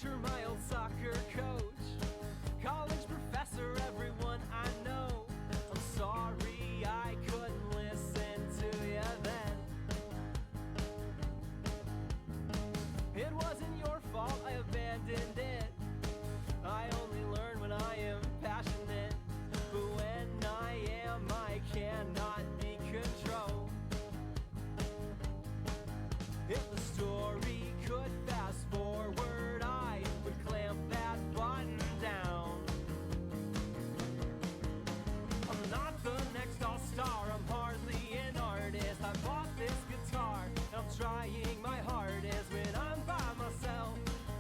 teacher, my old soccer coach, college professor, everyone I know. I'm sorry I couldn't listen to you then. It wasn't your fault, I abandoned it. I only learn when I am passionate, but when I am, I cannot be controlled. If the story could fast forward, I would clamp that button down. I'm not the next all-star, I'm hardly an artist. I bought this guitar, and I'm trying my hardest. When I'm by myself,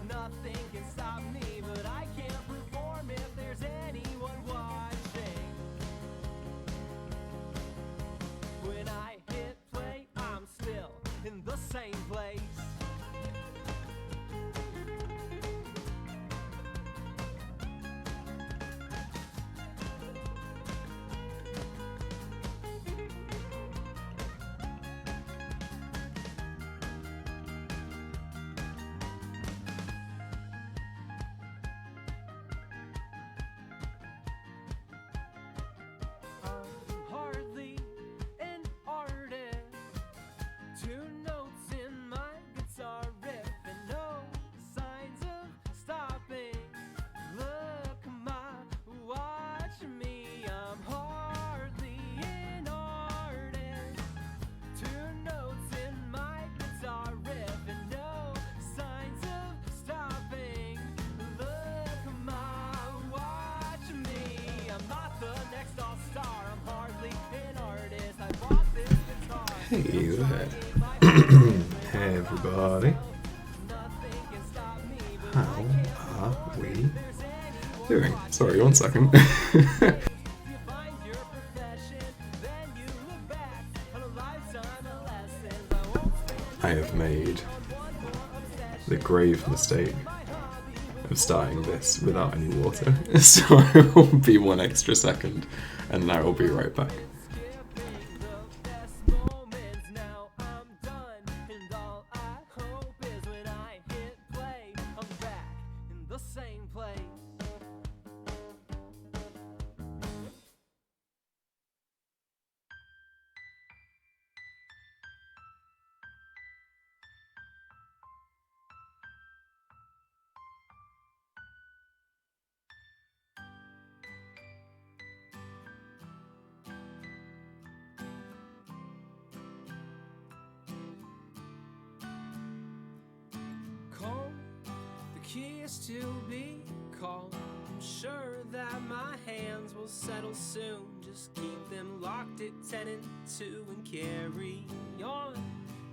nothing can stop me, but I can't perform if there's anyone watching. When I hit play, I'm still in the same place. I'm hardly an artist. 2 notes in my guitar riff and no signs of stopping. Look, watch me. I'm hardly an artist. 2 notes in my guitar riff and no signs of stopping. Look, watch me. I'm not the next all-star. I'm hardly an artist. I bought this guitar. Hey there. Hey everybody. How are we doing? Sorry, 1 second. I have made the grave mistake of starting this without any water, so I will be 1 extra second and I will be right back. Keys to be calm. I'm sure that my hands will settle soon. Just keep them locked at 10 and 2 and carry on.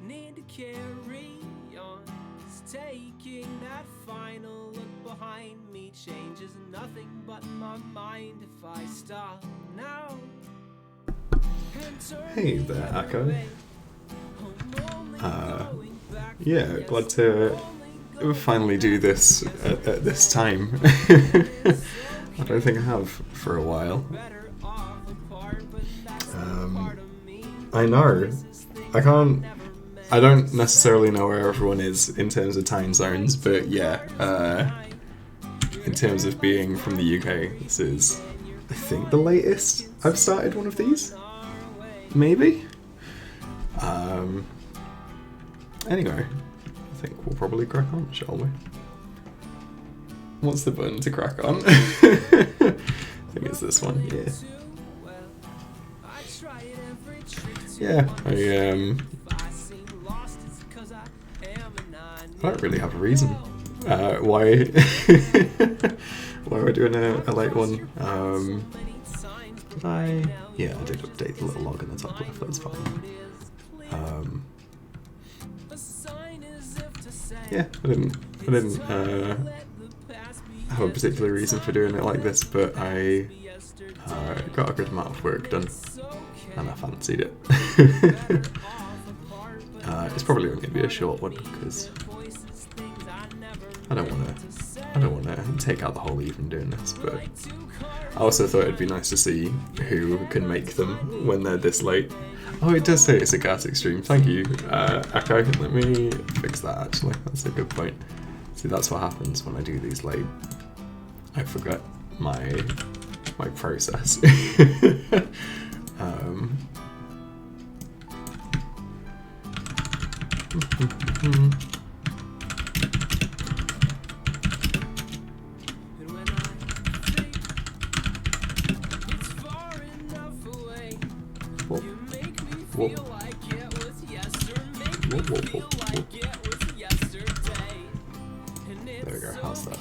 Need to carry on. 'Cause taking that final look behind me changes nothing but my mind if I stop now. Hey there, Akko. Yeah, glad to finally do this at this time. I don't think I have for a while. I know. I don't necessarily know where everyone is in terms of time zones, but yeah, in terms of being from the UK, this is, I think, the latest I've started one of these. Maybe? Anyway, I think we'll probably crack on, shall we? What's the button to crack on? I think it's this one, yeah. Yeah, I don't really have a reason why we're doing a late one. Yeah, I did update the little log in the top left, that's fine. Yeah, I didn't have a particular reason for doing it like this, but I got a good amount of work done, and I fancied it. It's probably only going to be a short one because I don't want to take out the whole evening doing this, but I also thought it'd be nice to see who can make them when they're this late. Oh, it does say it's a Gartic stream. Thank you, Akko. Let me fix that, actually. That's a good point. See, that's what happens when I do these late. I forget my process. Whoa. There we go, how's that?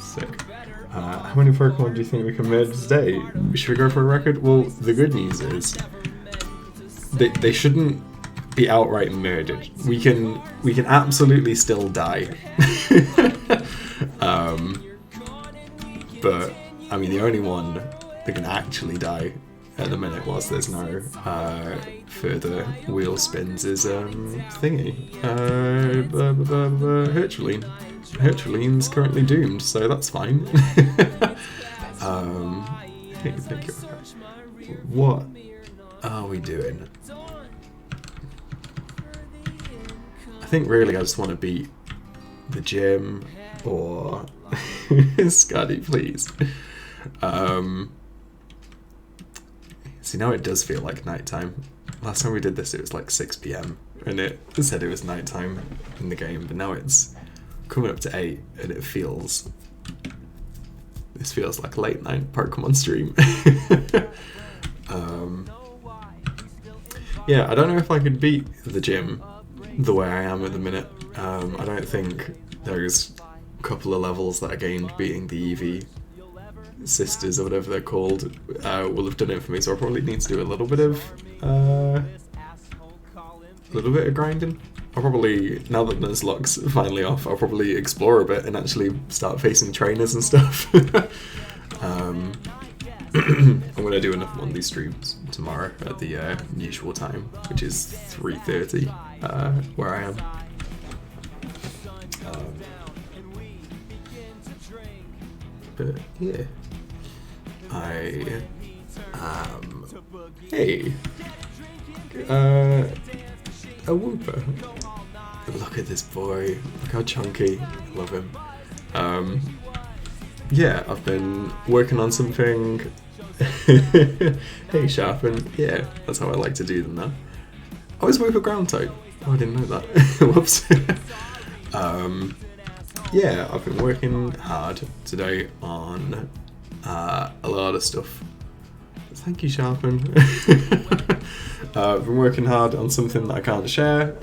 Sick. How many Pokemon do you think we can merge today? Should we go for a record? Well, the good news is they shouldn't be outright murdered. We can absolutely still die. But I mean, the only one that can actually die at the minute, whilst there's no further wheel spins, is thingy. Herculine. Herculine's currently doomed, so that's fine. Thank you. What are we doing? I think really I just want to beat the gym or Scotty, please. See, now it does feel like nighttime. Last time we did this, it was like 6 PM, and it said it was nighttime in the game, but now it's coming up to 8, and this feels like a late night Pokemon stream. Yeah, I don't know if I could beat the gym the way I am at the minute. I don't think those couple of levels that I gained beating the Eevee sisters or whatever they're called will have done it for me, so I probably need to do a little bit of grinding. I'll probably, now that Nuzlocke's finally off, I'll probably explore a bit and actually start facing trainers and stuff. I'm going to do another one of these streams tomorrow at the usual time, which is 3:30 where I am. But yeah, I am. Hey, a Wooper. Look at this boy. Look how chunky. I love him. Yeah, I've been working on something. Hey, Sharpen. Yeah, that's how I like to do them now. Oh, is Wooper ground type? Oh, I didn't know that. Whoops. Yeah, I've been working hard today on a lot of stuff. Thank you, Sharpen. I've been working hard on something that I can't share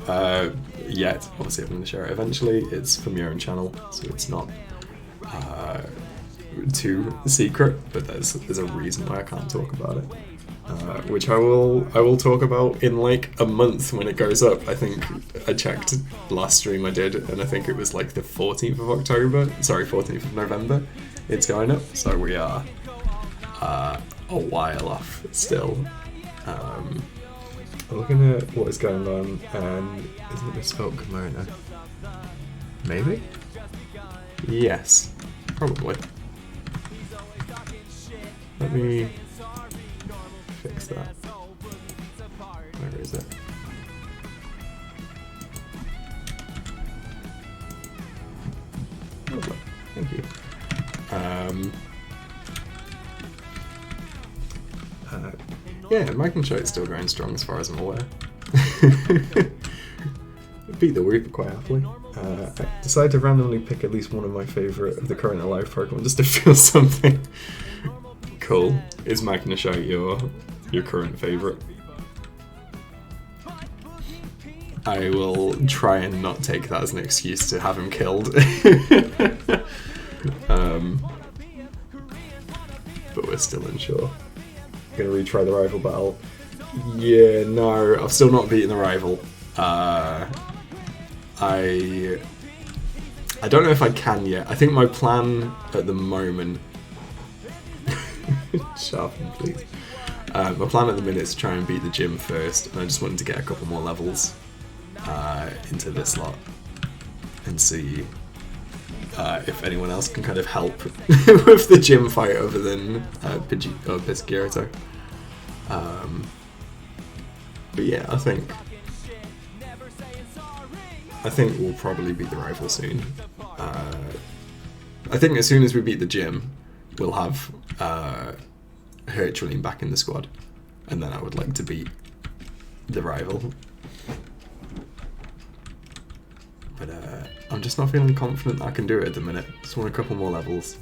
yet. Obviously, I'm going to share it eventually. It's from your own channel, so it's not too secret. But there's a reason why I can't talk about it, which I will talk about in like a month when it goes up. I think I checked last stream I did, and I think it was like the 14th of October. Sorry, 14th of November. It's going up, so we are a while off still. I'm looking at what is going on, and isn't it misspelled Kimona? Maybe? Yes, probably. Let me fix that. Where is it? Lovely. Thank you. Yeah, Magnachite's still going strong as far as I'm aware. Beat the Wooper quite happily. I decided to randomly pick at least one of my favourite of the current alive Pokemon just to feel something cool. Is Magnachite your current favourite? I will try and not take that as an excuse to have him killed. But we're still unsure. Gonna retry the rival battle. Yeah, no, I've still not beaten the rival. I don't know if I can yet. I think my plan at the moment. Sharpen, please. My plan at the minute is to try and beat the gym first, and I just wanted to get a couple more levels into this lot and see if anyone else can kind of help with the gym fight other than Pidgeotto. But yeah, I think we'll probably beat the rival soon. I think as soon as we beat the gym, we'll have Herculine back in the squad, and then I would like to beat the rival. But I'm just not feeling confident that I can do it at the minute. Just want a couple more levels.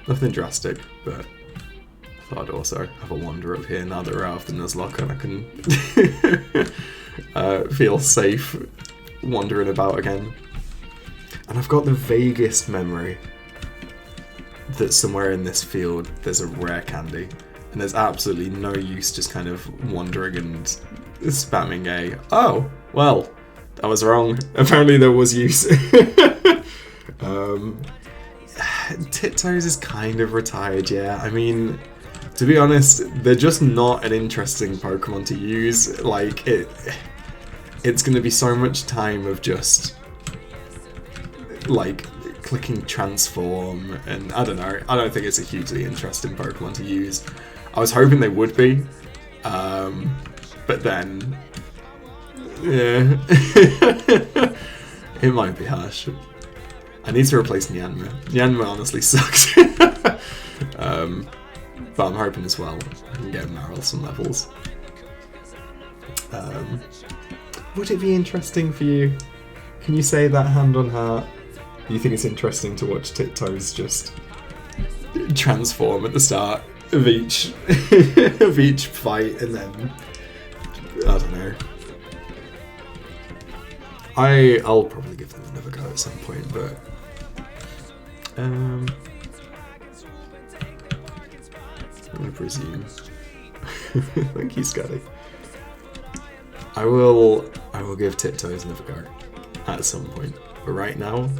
Nothing drastic, but I thought I'd also have a wander up here now that we're out of the Nuzlocke and I can feel safe wandering about again. And I've got the vaguest memory that somewhere in this field there's a rare candy, and there's absolutely no use just kind of wandering and spamming A. Oh, well, I was wrong. Apparently there was use. Tiptoes is kind of retired, yeah. I mean, to be honest, they're just not an interesting Pokemon to use. Like, it's going to be so much time of just, like, clicking transform, and I don't know. I don't think it's a hugely interesting Pokemon to use. I was hoping they would be, but then, yeah, it might be harsh. I need to replace Nyanma. Nyanma honestly sucks. But I'm hoping as well I can get Marill some levels. Would it be interesting for you? Can you say that hand on heart? Do you think it's interesting to watch Tiptoes just transform at the start of each fight, and then I don't know. I'll probably give them another go at some point, but I'm gonna presume. Thank you, Scotty. I will give Tiptoes another go at some point, but right now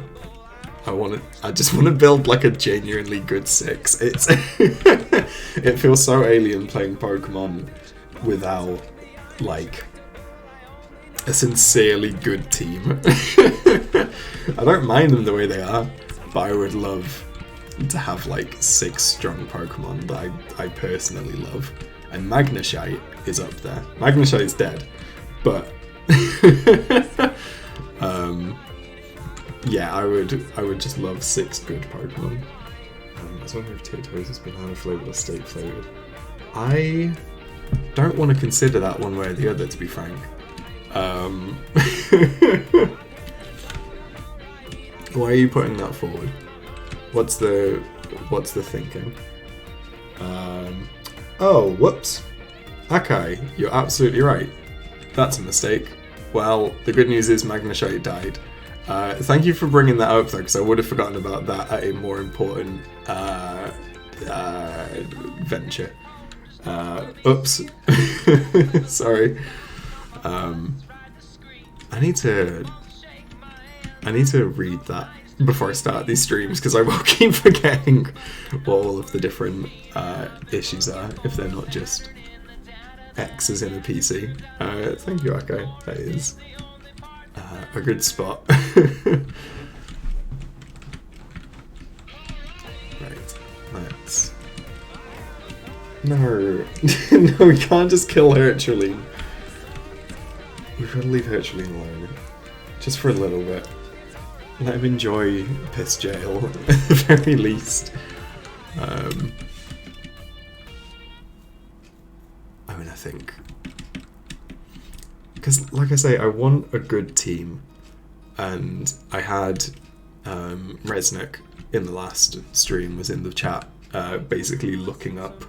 I just want to build like a genuinely good 6. It's it feels so alien playing Pokemon without like a sincerely good team. I don't mind them the way they are, but I would love to have like 6 strong Pokemon that I personally love. And Magnemite is up there. Magnemite's dead, but yeah, I would just love 6 good Pokemon. I was wondering if Tiptoes has been banana flavored or steak flavored. I don't want to consider that one way or the other, to be frank. Why are you putting that forward? What's the thinking? Oh, whoops. Akai, you're absolutely right. That's a mistake. Well, the good news is Magnemite died. Thank you for bringing that up though, because I would have forgotten about that at a more important venture. Oops. Sorry. I need to read that before I start these streams, because I will keep forgetting what all of the different issues are if they're not just X's in a PC. Thank you, Akko. That is a good spot. Right, let's... No, no, we can't just kill Herculine. We've got to leave Herculine alone, just for a little bit. Let him enjoy piss jail, at the very least. I mean, I think... Because, like I say, I want a good team. And I had Resnick in the last stream, was in the chat, basically looking up...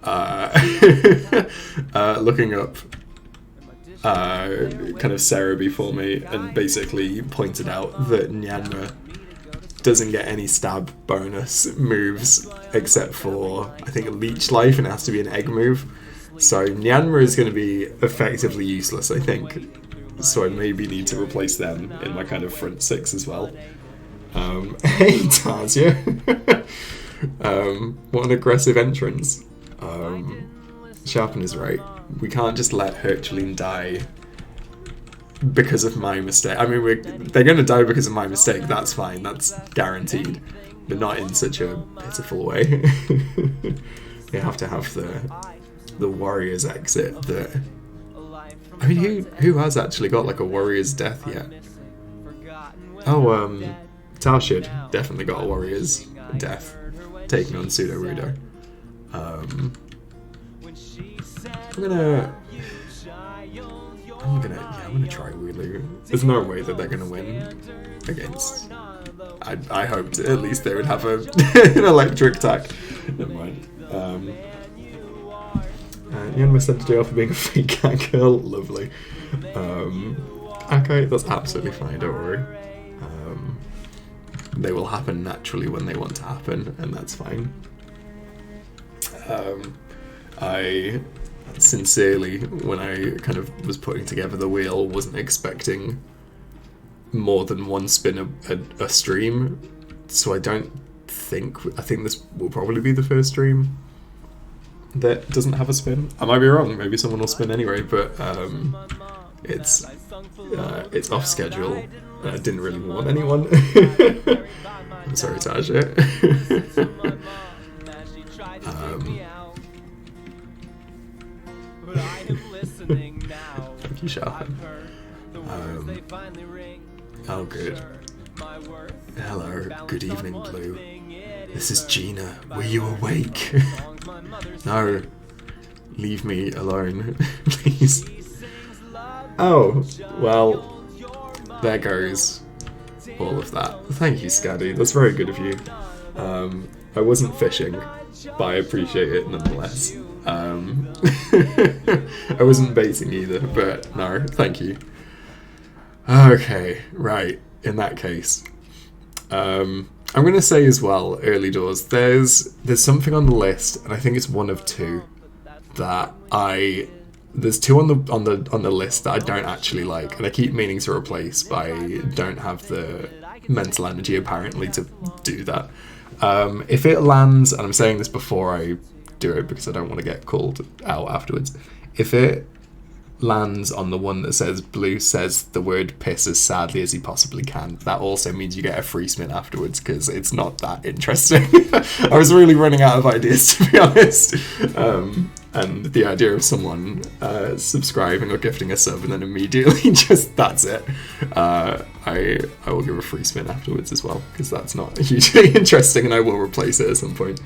kind of Cerebi for me, and basically pointed out that Nyanma doesn't get any stab bonus moves except for, I think, Leech Life, and it has to be an egg move. So Nyanma is going to be effectively useless, I think. So I maybe need to replace them in my kind of front 6 as well. Hey Tazia! What an aggressive entrance. Sharpen is right. We can't just let Herculine die because of my mistake. I mean, they're going to die because of my mistake. That's fine. That's guaranteed. But not in such a pitiful way. You have to have the Warrior's exit. I mean, who has actually got like a Warrior's death yet? Oh, Talshid definitely got a warrior's death, taking on Pseudo Rudo. I'm gonna try Wooloo. There's no way that they're gonna win against. I hoped at least they would have an electric attack. Never mind. Yan was sent to jail for being a fake cat girl. Lovely. Okay, that's absolutely fine, don't worry. They will happen naturally when they want to happen, and that's fine. I sincerely, when I kind of was putting together the wheel, wasn't expecting more than one spin a stream, so I think this will probably be the first stream that doesn't have a spin. I might be wrong, maybe someone will spin anyway, but it's off schedule, and I didn't really want anyone. I'm sorry, Tasha. Thank you, Sharpen. Oh, good. Hello, good evening, Blue. This is Gina. Were you awake? No. Leave me alone, please. Oh, well, there goes all of that. Thank you, Scaddy. That's very good of you. I wasn't fishing, but I appreciate it nonetheless. I wasn't baiting either, but no, thank you. Okay, right, in that case. I'm going to say as well, early doors, there's something on the list, and I think it's one of two, that there's two on the list that I don't actually like, and I keep meaning to replace, but I don't have the mental energy apparently to do that. If it lands, and I'm saying this before I do it because I don't want to get called out afterwards, if it lands on the one that says Blue says the word piss as sadly as he possibly can, that also means you get a free spin afterwards, because it's not that interesting. I was really running out of ideas, to be honest. And the idea of someone subscribing or gifting a sub and then immediately just that's it, I will give a free spin afterwards as well, because that's not hugely interesting, and I will replace it at some point.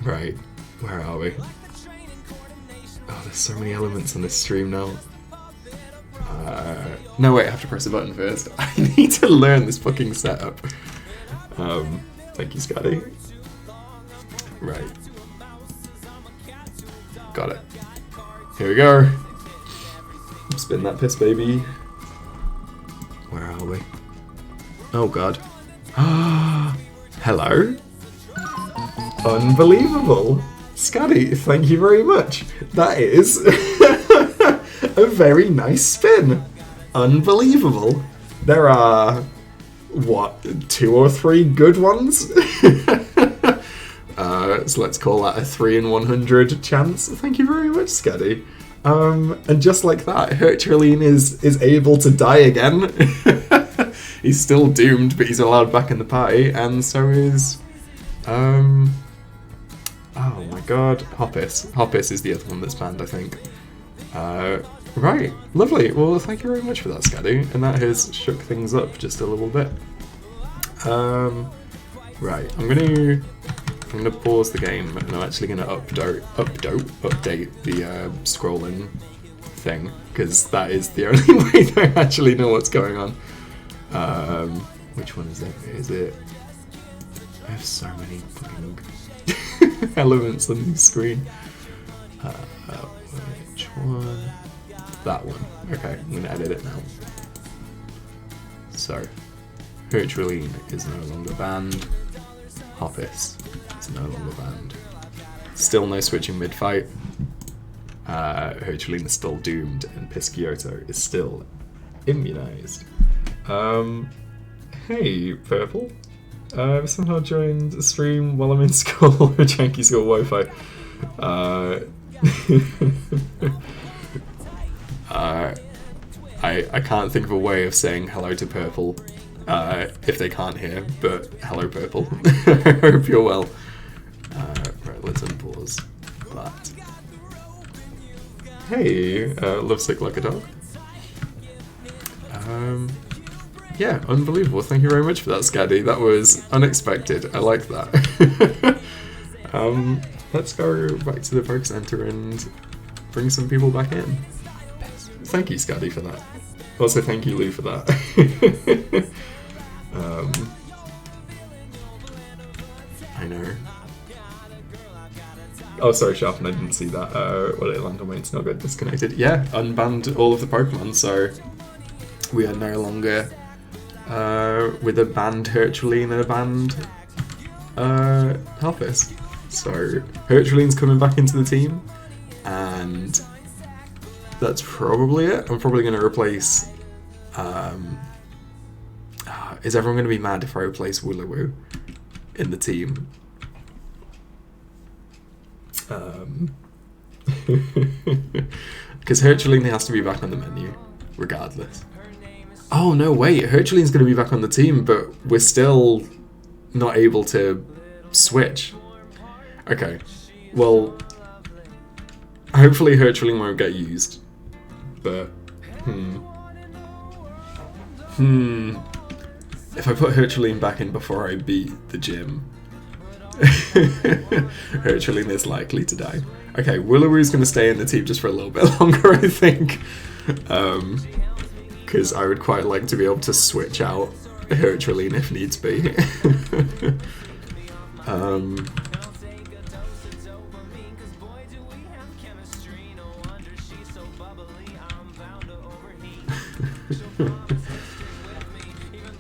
Right, where are we? Oh, there's so many elements on this stream now. No, wait, I have to press a button first. I need to learn this fucking setup. Thank you, Scotty. Right. Got it. Here we go. Spin that piss, baby. Where are we? Oh, God. Hello? Unbelievable. Scotty, thank you very much. That is a very nice spin. Unbelievable. There are, what, 2 or 3 good ones? So let's call that a 3 in 100 chance. Thank you very much, Scotty. And just like that, Herculean is able to die again. He's still doomed, but he's allowed back in the party, and so is... oh my god, Hoppus. Hoppus is the other one that's banned, I think. Right, lovely. Well, thank you very much for that, Scaddy, and that has shook things up just a little bit. Right, I'm gonna pause the game, and I'm actually gonna update the scrolling thing, because that is the only way that I actually know what's going on. Which one is it? Is it? I have so many fucking elements on the screen. Which one? That one. Okay, I'm gonna edit it now. So, Herculean is no longer banned. Hoppus is no longer banned. Still no switching mid-fight. Herculean is still doomed, and Pisciotto is still immunized. Hey, Purple. I've somehow joined a stream while I'm in school or janky school Wi-Fi. I can't think of a way of saying hello to Purple if they can't hear, but hello, Purple. I hope you're well. Right, let's unpause that. Hey, lovesick like a dog. Yeah, unbelievable. Thank you very much for that, Scaddy. That was unexpected. I like that. Let's go back to the Poke Center and bring some people back in. Thank you, Scaddy, for that. Also, thank you, Lou, for that. I know. Oh, sorry, Sharpen, I didn't see that. Well, it landed on my internet, got disconnected. Yeah, unbanned all of the Pokemon, so we are no longer with a banned Herculean and a banned Halfis. So Herculean's coming back into the team, and that's probably it. I'm probably going to replace... is everyone going to be mad if I replace Wooloo in the team? Because Herculean has to be back on the menu, regardless. Oh, no, wait. Herculean's going to be back on the team, but we're still not able to switch. Okay. Well, hopefully Herculean won't get used. But, if I put Herculean back in before I beat the gym, Herculean is likely to die. Okay, Wooloo going to stay in the team just for a little bit longer, I think. Because I would quite like to be able to switch out Herculean if needs be.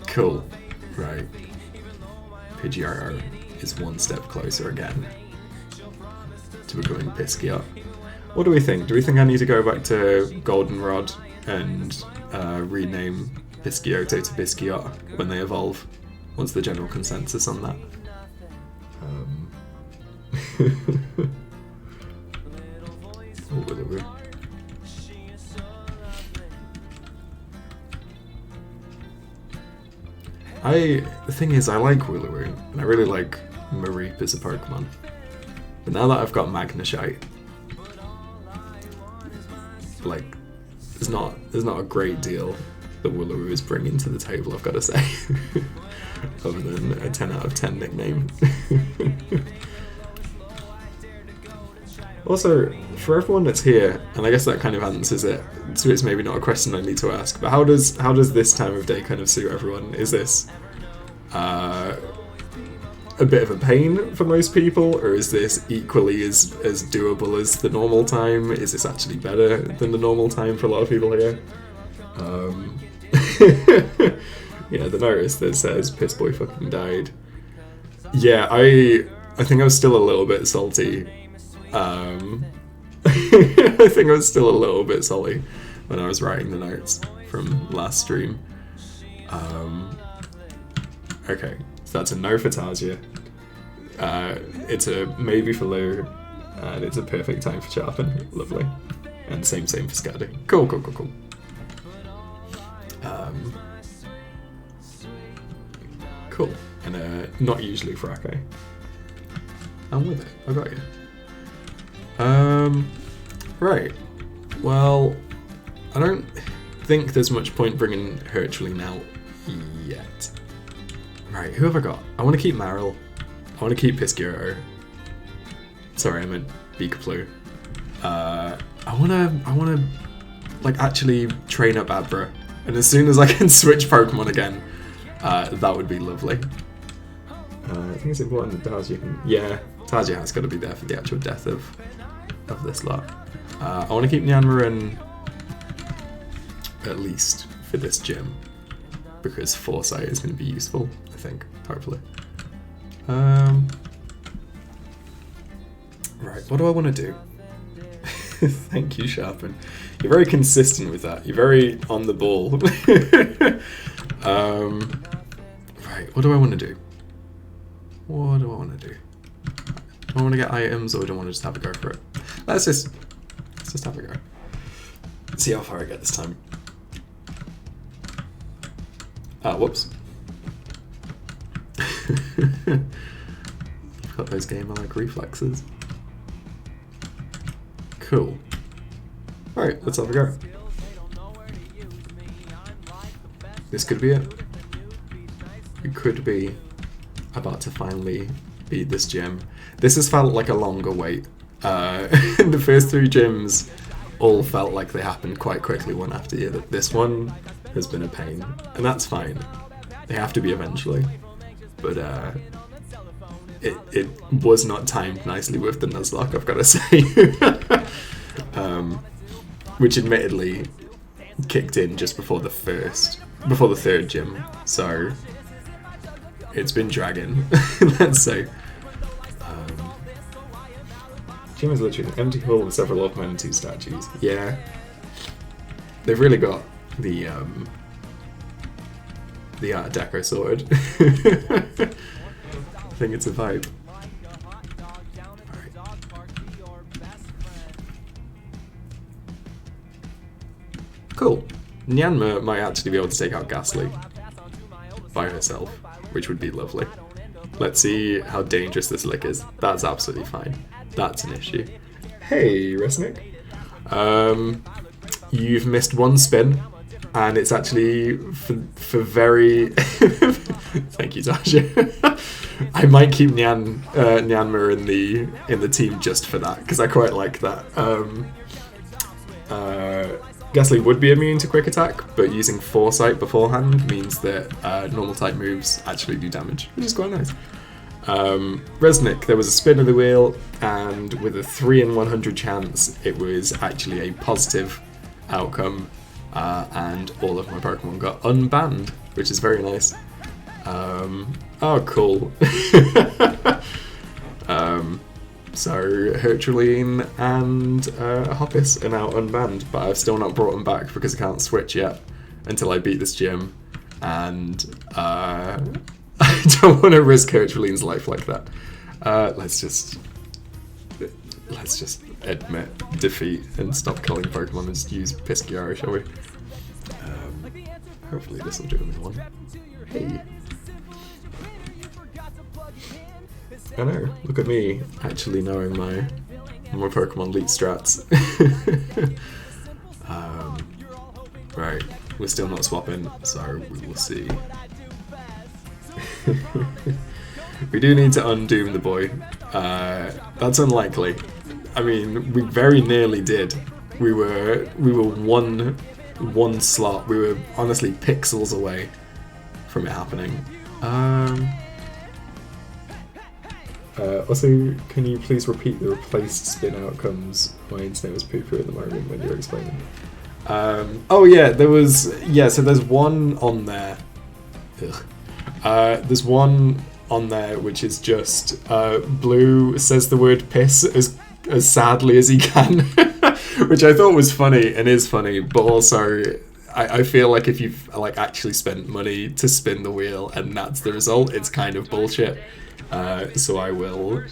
Cool. Right. Pidgeotto is one step closer again to becoming Pisceot. What do we think? Do we think I need to go back to Goldenrod and rename Pisciotto to Pisceot when they evolve? What's the general consensus on that? The thing is, I like Wooloo, and I really like Mareep as a Pokemon. But now that I've got Magnemite, like, there's not a great deal that Wooloo is bringing to the table, I've got to say. Other than a 10 out of 10 nickname. Also, for everyone that's here, and I guess that kind of answers it, so it's maybe not a question I need to ask, but how does this time of day kind of suit everyone? Is this a bit of a pain for most people, or is this equally as doable as the normal time? Is this actually better than the normal time for a lot of people here? Yeah, the notice that says Piss Boy fucking died. Yeah, I think I was still a little bit salty. I think I was still a little bit salty when I was writing the notes from last stream. Okay, so that's a no for Tasia. It's a maybe for Lou, and it's a perfect time for Sharpen. Lovely. And same for Scaddy. Cool. Cool. And not usually for Ake. I'm with it. I got you. Right. Well, I don't think there's much point bringing Herculean out yet. Right, who have I got? I want to keep Marill. I want to keep Pisceotto. Sorry, I meant Beakaplu. I wanna like actually train up Abra, and as soon as I can switch Pokemon again, that would be lovely. I think it's important that Tasia can. Yeah, Tasia has got to be there for the actual death of this lot. I want to keep Nyanmarin at least for this gym, because Foresight is going to be useful, I think, hopefully. Right, what do I want to do? Thank you, Sharpen. You're very consistent with that. You're very on the ball. Right, what do I want to do? What do I want to do? Do I want to get items, or do I want to just have a go for it? Let's just have a go. See how far I get this time. Whoops. Got those gamer-like reflexes. Cool. Alright, let's have a go. This could be it. we could be about to finally beat this gym. This has felt like a longer wait. The first 3 gyms all felt like they happened quite quickly one after the other. This one has been a pain, and that's fine. They have to be eventually. But it was not timed nicely with the Nuzlocke, I've got to say. Which admittedly kicked in just before the 3rd gym, so it's been dragging, let's say. Gym is literally an empty hall with several augmented 2 statues. Yeah. They've really got the Art Deco sorted. I think it's a vibe. Alright. Cool. Nyanma might actually be able to take out Ghastly by herself, which would be lovely. Let's see how dangerous this lick is. That's absolutely fine. That's an issue. Hey, Resnick. You've missed 1 spin, and it's actually for very... Thank you, Tasha. I might keep Nyanma in the team just for that, because I quite like that. Ghastly would be immune to quick attack, but using Foresight beforehand means that normal type moves actually do damage, which is quite nice. Resnick, there was a spin of the wheel, and with a 3 in 100 chance, it was actually a positive outcome, and all of my Pokemon got unbanned, which is very nice. Oh, cool. So Herculine and Hoppus are now unbanned, but I've still not brought them back because I can't switch yet until I beat this gym, and I don't want to risk Herculine's life like that. Let's just admit defeat and stop killing Pokemon and just use Pisciara, shall we? Hopefully this will do me one. Hey. I know, look at me actually knowing my Pokemon Elite strats. Right, we're still not swapping, so we will see. We do need to undoom the boy. That's unlikely. I mean, we very nearly did. We were one slot. We were honestly pixels away from it happening. Also, can you please repeat the replaced spin outcomes? My internet was poo-poo at the moment when you were explaining. Oh yeah, so there's one on there. There's one on there which is just Blue says the word piss as sadly as he can, which I thought was funny and is funny, but also I feel like if you've actually spent money to spin the wheel and that's the result, it's kind of bullshit. So I will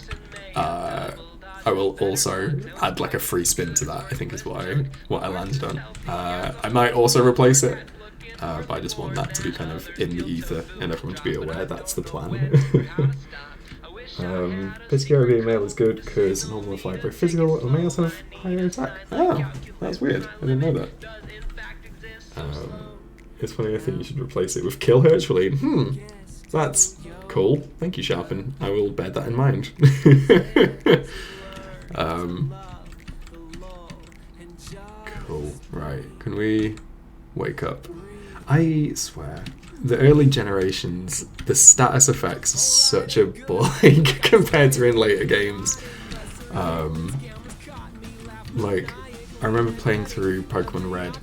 also add a free spin to that, I think is what I landed on. I might also replace it, but I just want that to be kind of in the ether and everyone to be aware that's the plan. Pisciara being male is good because normal flying very physical and males have higher attack. Oh, that's weird. I didn't know that. It's funny, I think you should replace it with Kill Herculine. That's cool. Thank you, Sharpen. I will bear that in mind. Cool. Right. Can we wake up? I swear, the early generations, the status effects are such a ball compared to in later games. I remember playing through Pokemon Red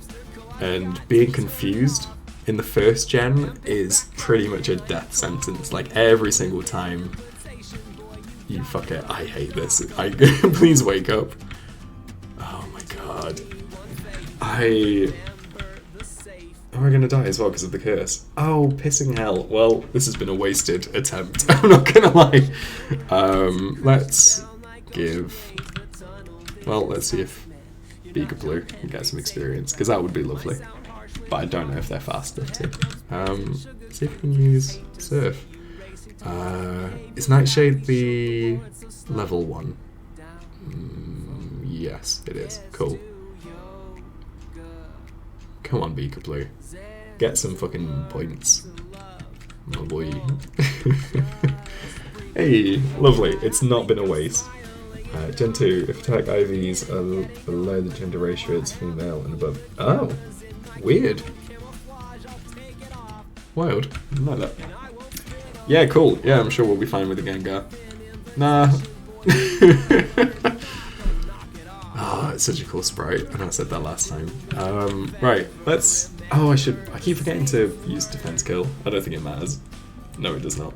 and being confused in the first gen is pretty much a death sentence. Every single time you fuck it, I hate this. Please wake up. Oh my god. Am I gonna die as well because of the curse? Oh, pissing hell. Well, this has been a wasted attempt. I'm not gonna lie. Let's see if Beaker can get some experience, because that would be lovely. But I don't know if they're fast enough to. See if we can use Surf. Is Nightshade the level 1? Yes, it is. Cool. Come on, Beaker Blue. Get some fucking points. Oh boy. Hey, lovely. It's not been a waste. Gen 2, if attack IVs are below the gender ratio, it's female and above. Oh, weird. Wild. Didn't know that. Yeah, cool. Yeah, I'm sure we'll be fine with the Gengar. Nah. Oh, it's such a cool sprite. I know I said that last time. Right, let's... Oh, I keep forgetting to use defense kill. I don't think it matters. No, it does not.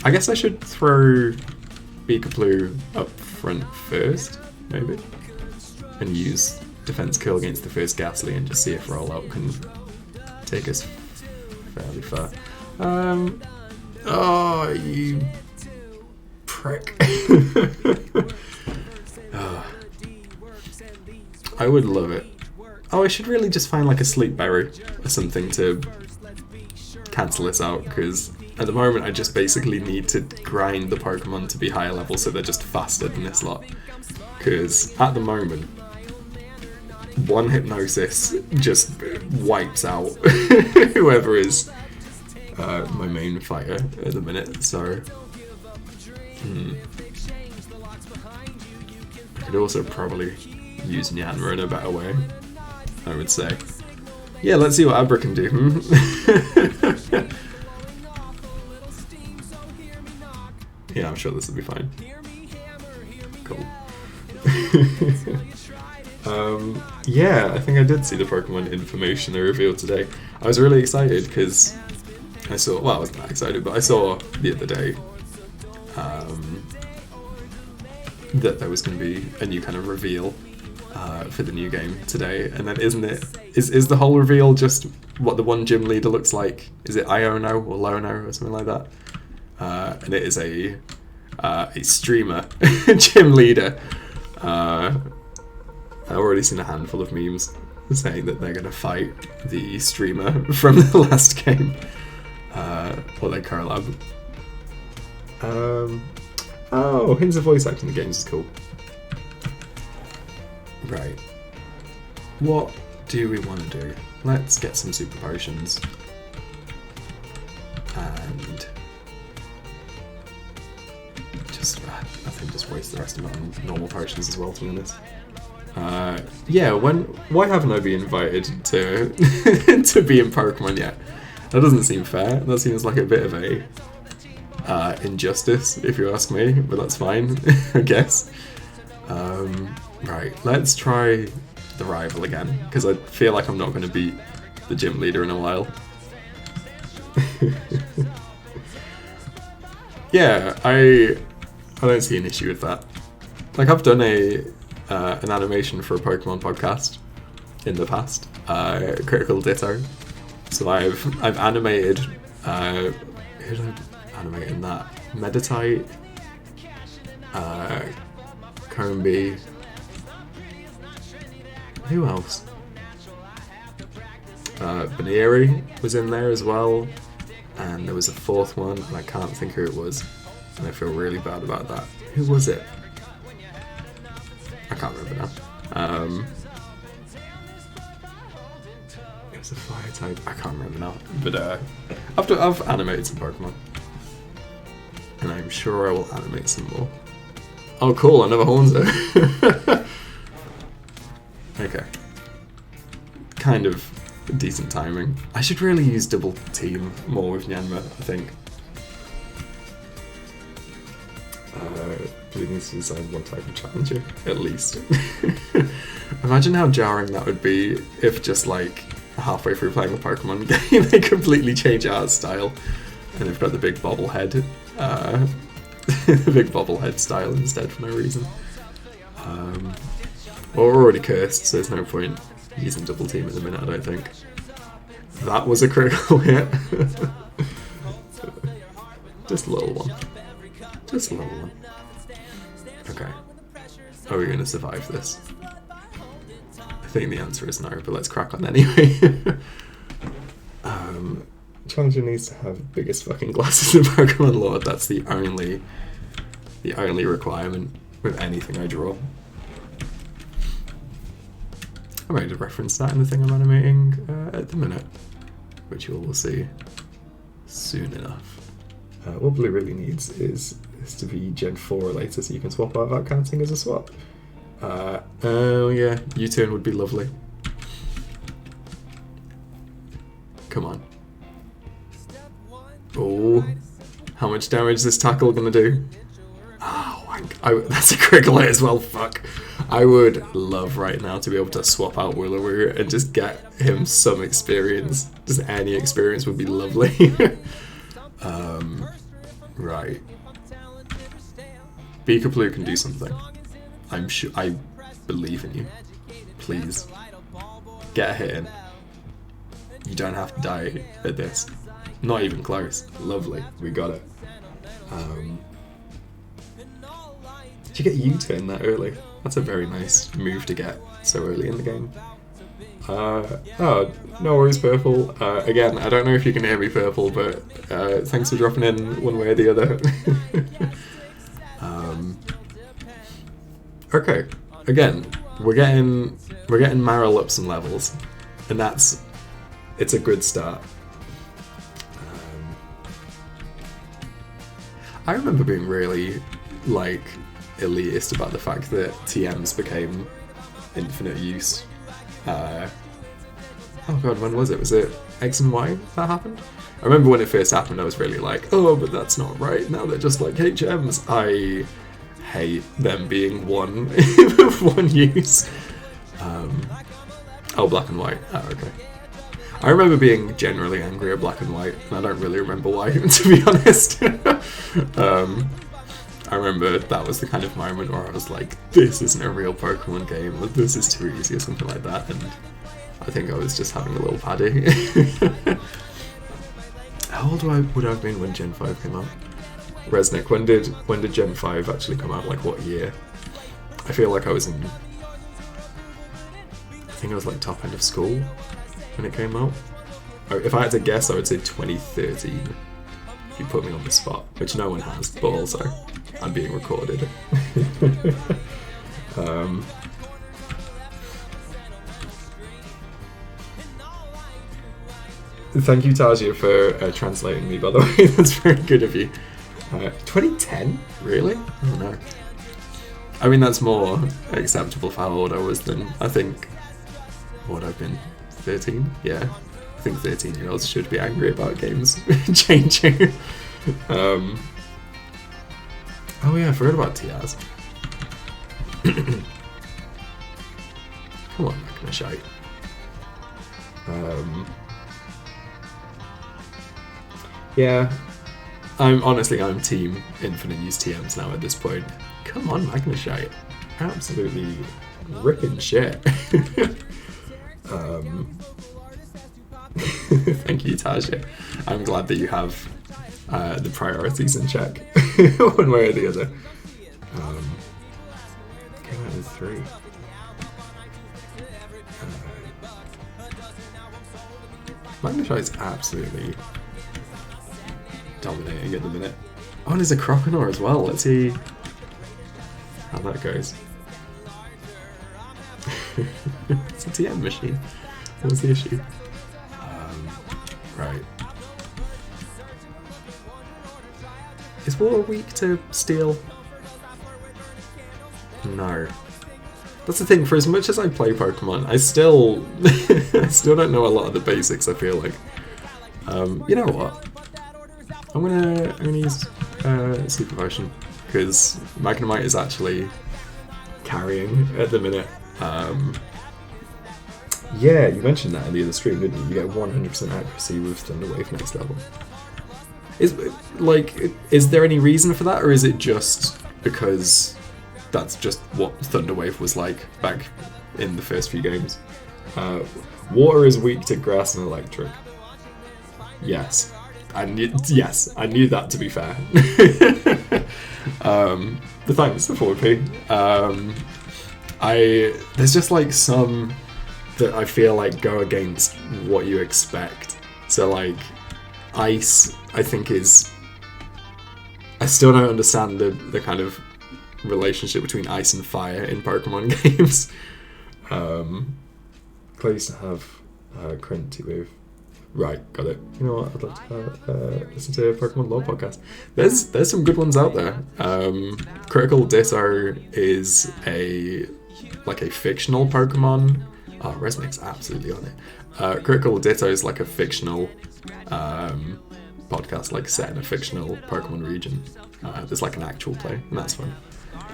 I guess I should throw Beakaplu up front first, maybe? And use defense kill against the first Ghastly and just see if Rollout can take us fairly far. Oh, you prick. Oh, I would love it. Oh, I should really just find like a Sleep Berry or something to cancel this out, because at the moment I just basically need to grind the Pokemon to be higher level so they're just faster than this lot. Because at the moment, one Hypnosis just wipes out whoever is my main fighter at the minute, so... I could also probably use Nyanma in a better way, I would say. Yeah, let's see what Abra can do. Yeah, I'm sure this will be fine. Cool. Yeah, I think I did see the Pokemon information they revealed today. I was really excited because I saw, well, I wasn't that excited, but I saw the other day that there was going to be a new kind of reveal for the new game today, and then is the whole reveal just what the one gym leader looks like? Is it Iono or Lono or something like that? And it is a streamer gym leader. I've already seen a handful of memes saying that they're going to fight the streamer from the last game, or their collab. Oh, hints of voice acting in the games is cool. Right. What do we want to do? Let's get some super potions. And just, I think just waste the rest of it on normal potions as well, to be honest. Yeah, why haven't I been invited to to be in Pokemon yet? That doesn't seem fair. That seems like a bit of a injustice, if you ask me, but that's fine, I guess. Right, let's try the rival again, because I feel like I'm not going to beat the gym leader in a while. Yeah, I don't see an issue with that. Like, I've done an animation for a Pokemon podcast in the past, Critical Ditto. So I've animated, who did I animate in that? Meditite, Combi. Who else? Baneri was in there as well, and there was a fourth one, and I can't think who it was, and I feel really bad about that. Who was it? I can't remember now. It was a fire type. I can't remember now. But I've animated some Pokemon, and I'm sure I will animate some more. Oh, cool! Another Hornzo. Okay. Kind of decent timing. I should really use double team more with Nyanma, I think. But it needs to decide one type of challenger, at least. Imagine how jarring that would be if just like halfway through playing a Pokemon game they completely change art style and they've got the big bobblehead, the big bobblehead style instead for no reason. Well, we're already cursed, so there's no point using double team at the minute, I don't think. That was a critical hit. Just a little one. Just a little one. Okay. Are we going to survive this? I think the answer is no, but let's crack on anyway. Challenger needs to have the biggest fucking glasses in Pokemon lore. That's the only requirement with anything I draw. I might have referenced that in the thing I'm animating at the minute. which you all will see soon enough. What blue really needs is to be Gen 4 or later, so you can swap out without counting as a swap. Oh yeah, U-turn would be lovely. Come on. Oh, how much damage is this tackle gonna do? Oh, that's a critical hit as well, fuck. I would love right now to be able to swap out Willow and just get him some experience. Just any experience would be lovely. Right. Beaker Blue can do something. I'm sure. I believe in you. Please. Get a hit in. You don't have to die at this. Not even close. Lovely. We got it. Did you get U-turn that early? That's a very nice move to get so early in the game. Oh, no worries, Purple. Again, I don't know if you can hear me, Purple, but thanks for dropping in one way or the other. Okay, again, we're getting Marill up some levels, and it's a good start. I remember being really elitist about the fact that TMs became infinite use. Oh god, when was it? Was it X and Y that happened? I remember when it first happened, I was really like, oh, but that's not right. Now they're just like HMs. I hate them being one use. Oh, black and white. Oh, okay. I remember being generally angry at black and white, and I don't really remember why, to be honest. I remember that was the kind of moment where I was like, this isn't a real Pokemon game, or this is too easy, or something like that, and I think I was just having a little paddy. How old would I have been when Gen 5 came out? Resnick, when did Gen 5 actually come out? Like, what year? I feel like I was in... I think I was like top end of school when it came out. If I had to guess, I would say 2013. If you put me on the spot, which no one has, but also I'm being recorded. Thank you, Tajia, for translating me, by the way. That's very good of you. 2010? Really? Oh no. I mean, that's more acceptable for how old I was than, I think, what I've been, 13? Yeah. I think 13-year-olds should be angry about games changing. Oh yeah, I forgot about TRs. Come on, I'm gonna shite. Yeah, I'm team infinite use TMs now at this point. Come on, Magnashite. Absolutely ripping shit. Thank you, Tasha. I'm glad that you have the priorities in check, one way or the other. Came out with 3. Magnashite's absolutely dominating at the minute. Oh, and there's a Croconaw as well. Let's see how that goes. It's a TM machine. What's the issue? Right. Is Water weak to Steel? No. That's the thing, for as much as I play Pokemon, I still don't know a lot of the basics, I feel like. You know what? I'm gonna use Super Potion, because Magnemite is actually carrying at the minute. Yeah, you mentioned that in the other stream, didn't you? You get 100% accuracy with Thunder Wave next level. Is there any reason for that, or is it just because that's just what Thunder Wave was like back in the first few games? Water is weak to Grass and Electric. Yes. I knew that, to be fair. But thanks, the 4P. There's just like some that I feel like go against what you expect. So like, Ice, I think I still don't understand the kind of relationship between Ice and Fire in Pokemon games. Clay used to have Crinity with Right, got it. You know what? I'd like to listen to a Pokemon lore podcast. There's some good ones out there. Critical Ditto is a fictional Pokemon. Oh, Resnick's absolutely on it. Critical Ditto is like a fictional podcast, like set in a fictional Pokemon region. There's like an actual play, and that's fun.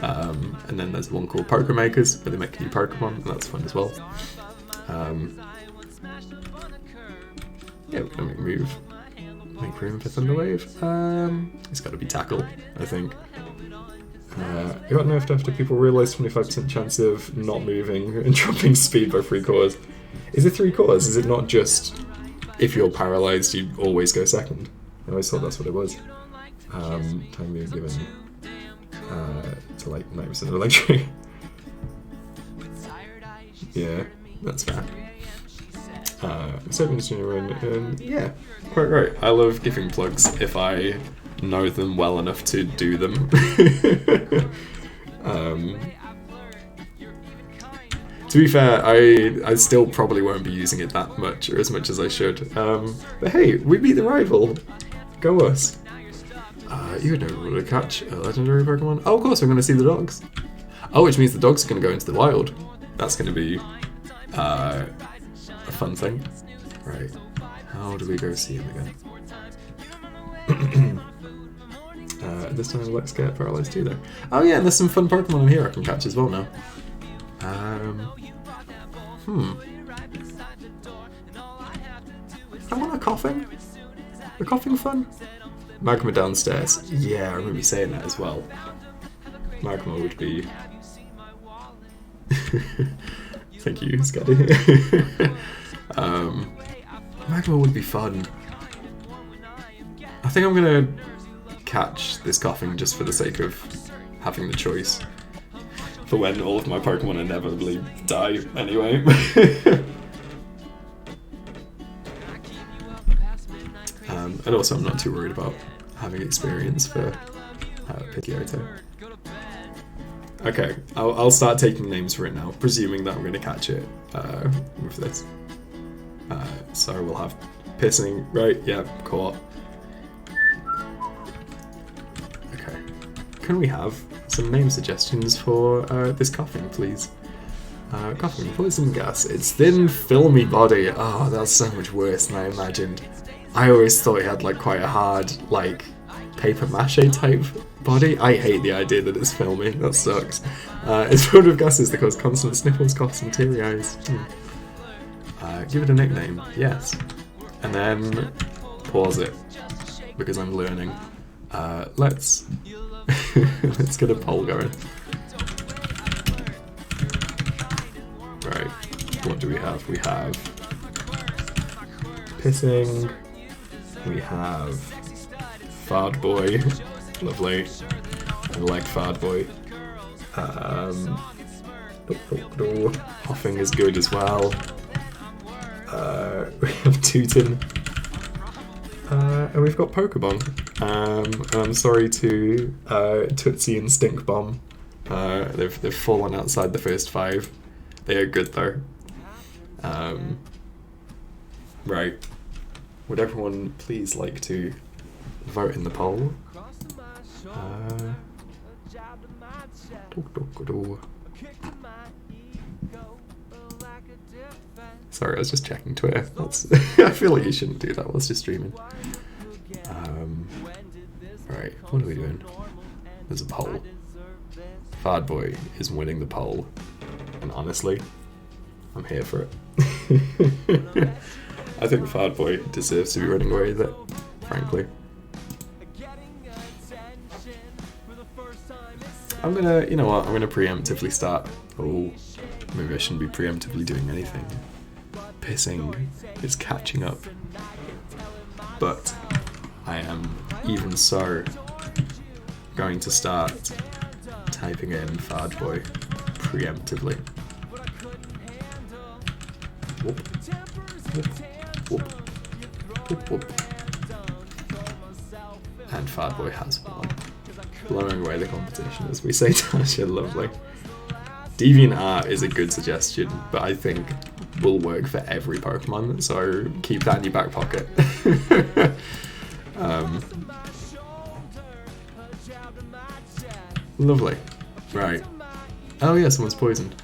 And then there's one called Pokemakers, where they make new Pokemon, and that's fun as well. Yeah, we're gonna make room for Thunderwave. It's got to be Tackle, I think. It got nerfed after people realised 25% chance of not moving and dropping speed by 3 cores. Is it 3 cores? Is it not just if you're paralysed, you always go second? I always thought that's what it was. Time being given to like 90% of electric. Yeah, that's fair. So yeah, quite right. I love giving plugs if I know them well enough to do them. To be fair, I still probably won't be using it that much, or as much as I should. But hey, we beat the rival. Go us. You would never able to catch a legendary Pokemon. Oh, of course, we're going to see the dogs. Oh, which means the dogs are going to go into the wild. That's going to be a fun thing. Right. How do we go see him again? This time let's get Paralyzed too, though. Oh yeah, and there's some fun Pokemon in here I can catch as well now. I want a Coughing. A Coughing fun? Magma downstairs. Yeah, I remember you saying that as well. Magma would be... Thank you, Scotty. Magma would be fun. I think I'm gonna catch this Coughing just for the sake of having the choice. For when all of my Pokemon inevitably die anyway. And also I'm not too worried about having experience for Pidgeotto. Okay, I'll start taking names for it now, presuming that I'm going to catch it with this. So we'll have Pissing, right? Yeah, caught. Okay. Can we have some name suggestions for this Coughing, please? Coughing, poison gas. Its thin, filmy body. Oh, that's so much worse than I imagined. I always thought it had like quite a hard, like, paper mache type body. I hate the idea that it's filmy. That sucks. It's filled with gases that cause constant sniffles, coughs, and teary eyes. Give it a nickname. Yes. And then pause it because I'm learning. Let's let's get a poll going. Right. What do we have? We have Pissing. We have Fard Boy. Lovely. I like Fard Boy. Coughing is good as well. We have Tootin. And we've got Pokemon. I'm sorry to Tootsie and Stink Bomb. They've fallen outside the first 5. They are good though. Right. Would everyone please like to vote in the poll? Sorry, I was just checking Twitter. I feel like you shouldn't do that whilst you're streaming. Right, what are we doing? There's a poll. Fard Boy is winning the poll. And honestly, I'm here for it. I think Fard Boy deserves to be running away with it, frankly. I'm gonna, you know what, I'm gonna preemptively start. Oh, maybe I shouldn't be preemptively doing anything. Pissing is catching up. But I am, even so, going to start typing in Fard Boy preemptively. Whoop. Whoop. Whoop. Whoop, whoop. And Fard Boy has won. Blowing away the competition, as we say, Tasha. Lovely. DeviantArt is a good suggestion, but I think will work for every Pokemon, so keep that in your back pocket. Lovely. Right. Oh yeah, someone's poisoned.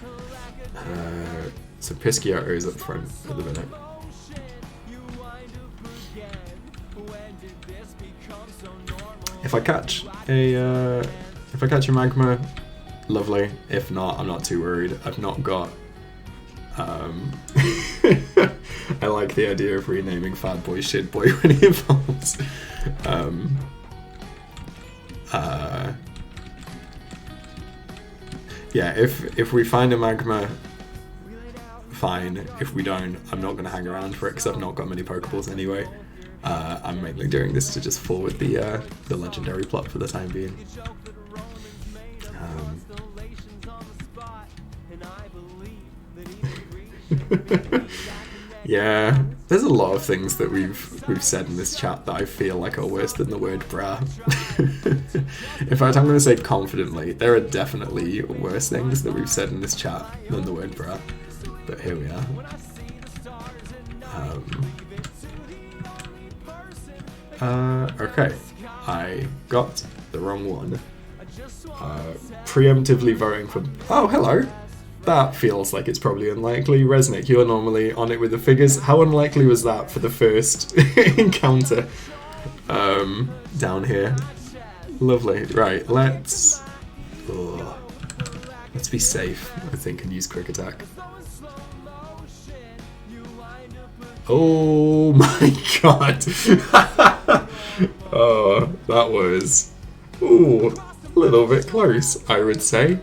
So Pisciato is up front at the minute. If I catch a magma, lovely. If not, I'm not too worried. I've not got. I like the idea of renaming Fat Boy Shit Boy when he evolves. Yeah, if we find a magma, fine. If we don't, I'm not going to hang around for it because I've not got many Pokeballs anyway. I'm mainly doing this to just forward the legendary plot for the time being. Yeah, there's a lot of things that we've said in this chat that I feel like are worse than the word brah. In fact, I'm going to say confidently, there are definitely worse things that we've said in this chat than the word brah. But here we are. Okay, I got the wrong one. Preemptively voting for... Oh, hello! That feels like it's probably unlikely. Resnick, you're normally on it with the figures. How unlikely was that for the first encounter down here? Lovely. Right, let's be safe, I think, and use Quick Attack. Oh my god! Oh, that was a little bit close, I would say.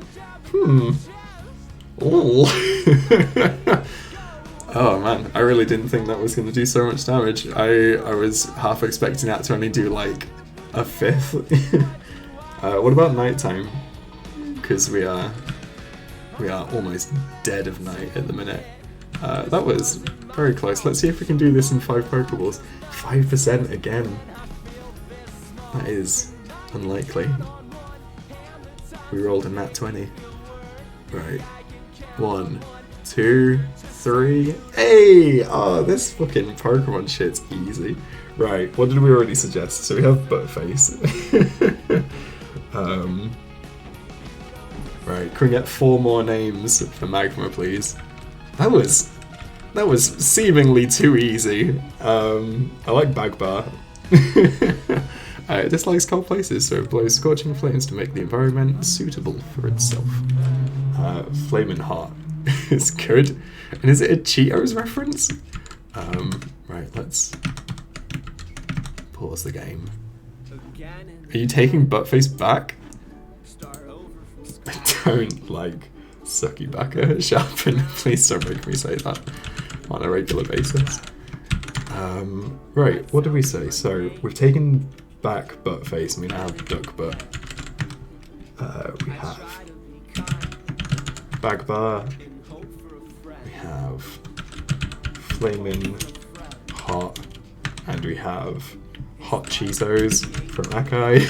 Oh. Oh man, I really didn't think that was going to do so much damage. I was half expecting that to only do like a fifth. What about nighttime? Because we are almost dead of night at the minute. That was very close. Let's see if we can do this in 5 Pokeballs. 5% again. That is unlikely. We rolled a nat 20. Right. 1, 2, 3. Hey! Oh, this fucking Pokemon shit's easy. Right, what did we already suggest? So we have Buttface. Right, can we get 4 more names for Magma, please? That was seemingly too easy. I like Bagbar. It dislikes cold places, so it blows scorching flames to make the environment suitable for itself. Flamin' Hot is good. And is it a Cheetos reference? Right, let's pause the game. Are you taking Buttface back? I don't like Suckybacka Sharpen. Please don't make me say that on a regular basis. Right, what did we say? So we've taken back Buttface and we now have Duck Butt. We have Bagbar. We have Flamin' Hot. And we have Hot Cheetos from Akai.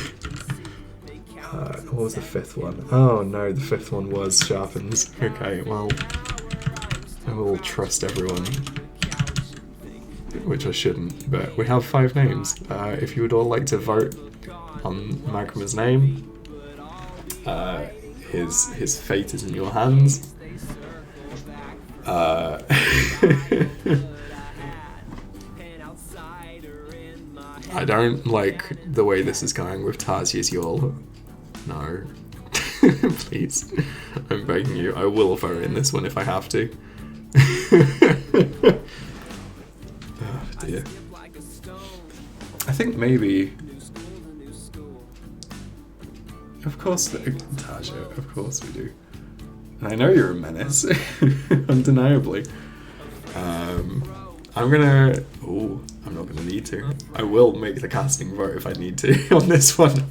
What was the 5th one? Oh no, the 5th one was Sharpens. Okay, well, I will trust everyone. Which I shouldn't, but we have 5 names. If you would all like to vote on Magma's name, his fate is in your hands. I don't like the way this is going with Tarsius Yawl. No. Please. I'm begging you. I will vote in this one if I have to. Oh dear. I think maybe... Of course, Taja, of course we do. And I know you're a menace, undeniably. I'm gonna... Oh, I'm not gonna need to. I will make the casting vote if I need to on this one,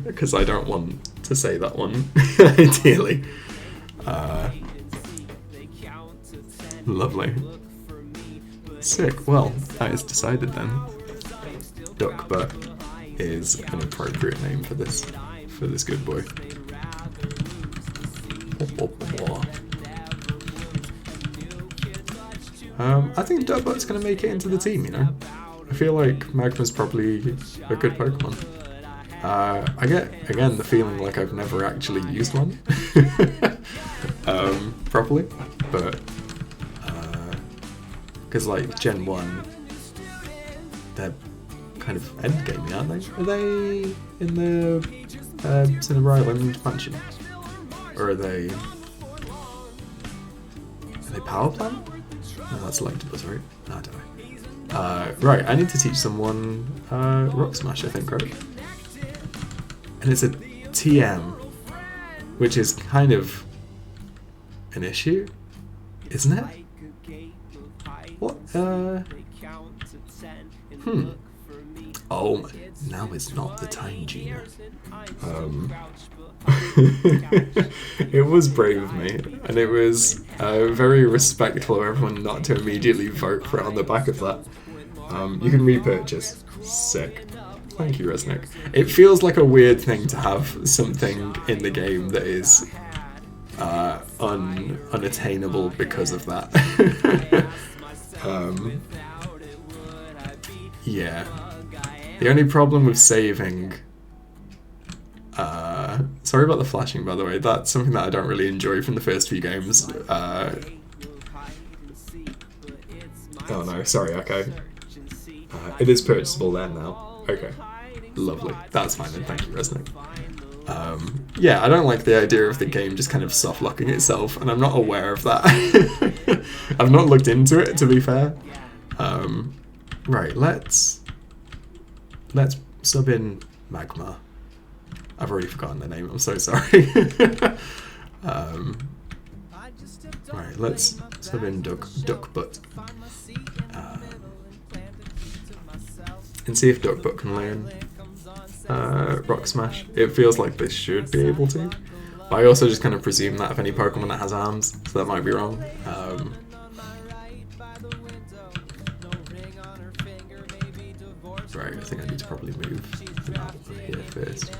because I don't want to say that one, ideally. Lovely. Sick. Well, that is decided then. Duckbutt is an appropriate name for this good boy. I think Dirtbutt's going to make it into the team, you know? I feel like Magma's probably a good Pokemon. I get, again, the feeling like I've never actually used one properly, but because like Gen 1, they're kind of endgamey, aren't they? Are they in the Cinnabar Island mansion? Or are they Power Plant? No, that's Electabuzz, right? No, I don't know. Right, I need to teach someone Rock Smash, I think, right? And it's a TM, which is kind of an issue, isn't it? What? Oh, now is not the time, Gina. It was brave of me, and it was very respectful of everyone not to immediately vote for it on the back of that. You can repurchase. Sick. Thank you, Resnick. It feels like a weird thing to have something in the game that is unattainable because of that. Yeah. The only problem with saving... sorry about the flashing, by the way. That's something that I don't really enjoy from the first few games. Oh no, sorry, okay. It is purchasable there now. Okay. Lovely. That's fine then, thank you, Resnick. Yeah, I don't like the idea of the game just kind of soft-locking itself, and I'm not aware of that. I've not looked into it, to be fair. Right, let's sub in Magma. I've already forgotten the name, I'm so sorry. Right, let's sub in Duckbutt. And see if Duckbutt can learn Rock Smash. It feels like this should be able to. But I also just kind of presume that of any Pokemon that has arms, so that might be wrong. Right, I think I need to probably move out here first.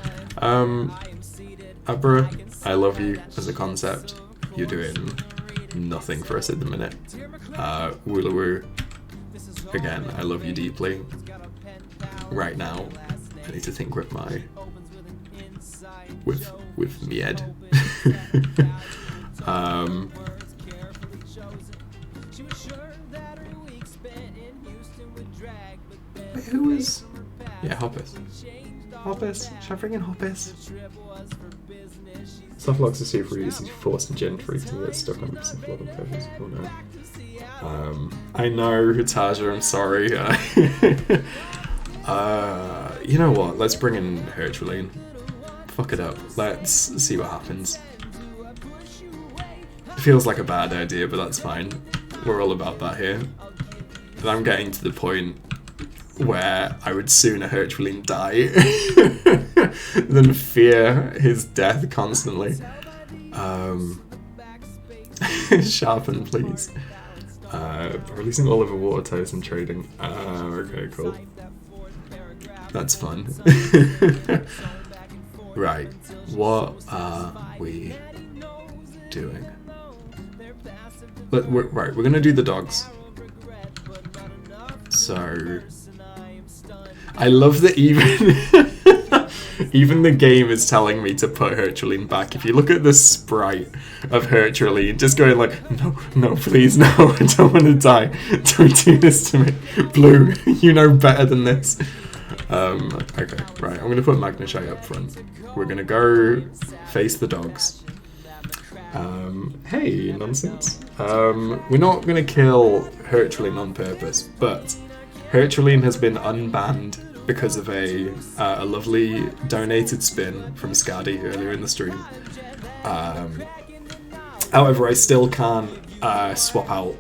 Abra, I love you as a concept. You're doing nothing for us at the minute. Woolawoo, again, I love you deeply. Right now, I need to think with my with me head. Wait, who was? Yeah, Hoppus. Hoppus? Should I bring in Hoppus? Softlock's a super easy force and Gen 3 to get stuck on Symphalog and Purpose. Oh no. I know, Taja, I'm sorry. You know what? Let's bring in Herculean. Fuck it up. Let's see what happens. It feels like a bad idea, but that's fine. We're all about that here. And I'm getting to the point where I would sooner Herculean die than fear his death constantly. Sharpen, please. Releasing all over water types and trading. Okay, cool. That's fun. Right, what are we doing? Right, we're gonna do the dogs. So, I love that even the game is telling me to put Herculean back. If you look at the sprite of Herculean, just going like, no, please, no, I don't want to die. Don't do this to me. Blue, you know better than this. Okay, right, I'm going to put Magneshy up front. We're going to go face the dogs. Hey, nonsense. We're not going to kill Herculean on purpose, but Herculean has been unbanned because of a lovely donated spin from Skadi earlier in the stream. However, I still can't swap out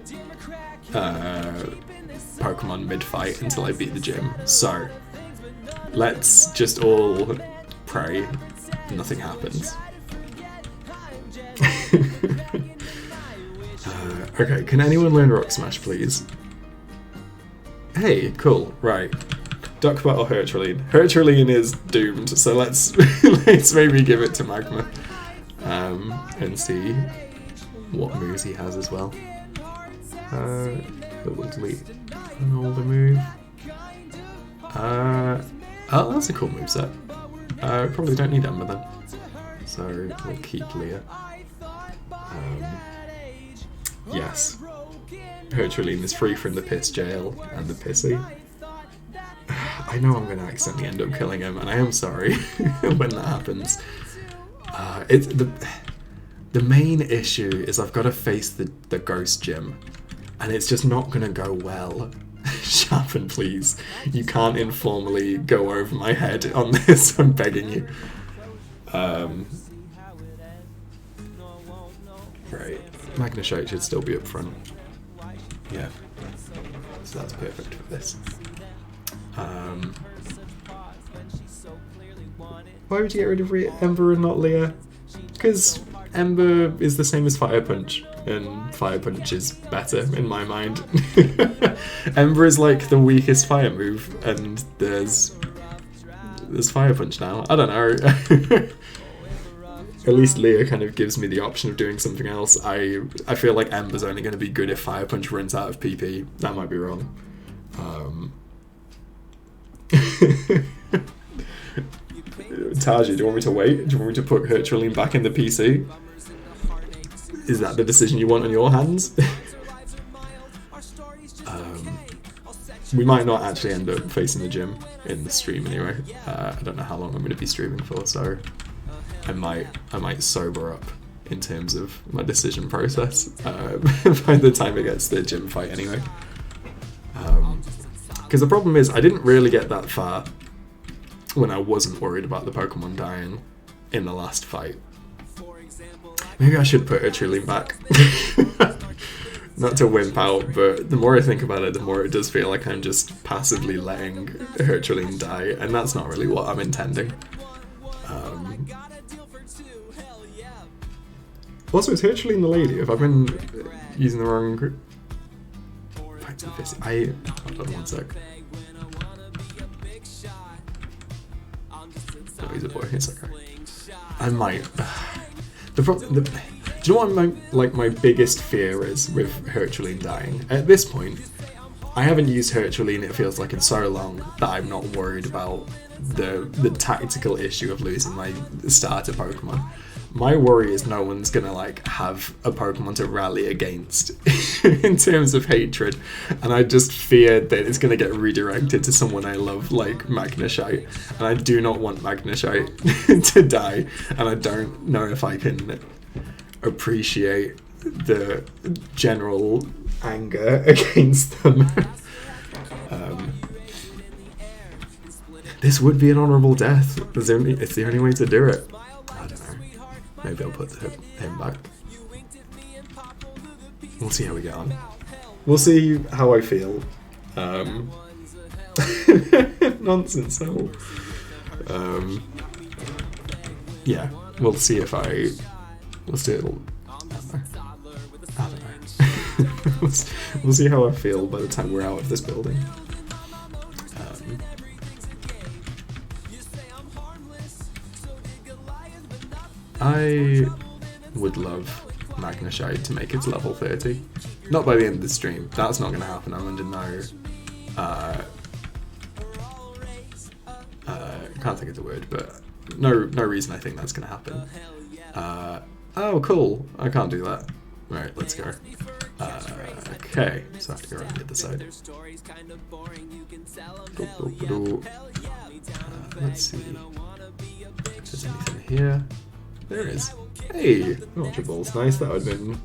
Pokemon mid-fight until I beat the gym, so let's just all pray nothing happens. Okay, can anyone learn Rock Smash, please? Hey, cool, right. Duckbutt or Herculean? Herculean is doomed, so let's maybe give it to Magma and see what moves he has as well. that will delete an older move. Oh, that's a cool moveset. Probably don't need Ember then. So we'll keep Leah. Yes. Herculine is free from the piss jail and the pissy. I know I'm going to accidentally end up killing him, and I am sorry when that happens. It's the main issue is I've got to face the ghost gym, and it's just not going to go well. Sharpen, please. You can't informally go over my head on this. I'm begging you. Right. Magnashite should still be up front. Yeah. So that's perfect for this. Why would you get rid of Ember and not Leah? Because Ember is the same as Fire Punch, and Fire Punch is better in my mind. Ember is like the weakest fire move, and there's Fire Punch now. I don't know. At least Leah kind of gives me the option of doing something else. I feel like Ember's only going to be good if Fire Punch runs out of PP. That might be wrong. Taji, do you want me to wait? Do you want me to put Herculine back in the PC? Is that the decision you want on your hands? We might not actually end up facing the gym in the stream anyway. I don't know how long I'm going to be streaming for, so I might sober up in terms of my decision process by the time it gets to the gym fight anyway. Because the problem is I didn't really get that far when I wasn't worried about the Pokemon dying in the last fight. Maybe I should put Herculine back. Not to wimp out, but the more I think about it, the more it does feel like I'm just passively letting Herculine die, and that's not really what I'm intending. Also, is Herculine the lady? Have I been using the wrong... Back to the fist. Hold on one sec. No, he's a boy. It's okay. I might... do you know what my biggest fear is with Herculine dying? At this point, I haven't used Herculine, it feels like, in so long that I'm not worried about the tactical issue of losing my starter Pokemon. My worry is no one's gonna have a Pokemon to rally against in terms of hatred, and I just fear that it's gonna get redirected to someone I love, like Magnashite, and I do not want Magnashite to die, and I don't know if I can appreciate the general anger against them. This would be an honourable death. It's the only way to do it. I don't know. Maybe I'll put him back. We'll see how we get on. We'll see how I feel. Nonsense. No. Yeah, we'll see if I... Let's do it. I don't know. We'll see how I feel by the time we're out of this building. I would love Magnashite to make its level 30. Not by the end of the stream. That's not going to happen. I'm under no... can't think of the word, but no reason I think that's going to happen. Oh, cool. I can't do that. Right, let's go. Okay, so I have to go around the other side. Let's see if there's anything here. There is. Hey, Ultra Ball's nice. That would have been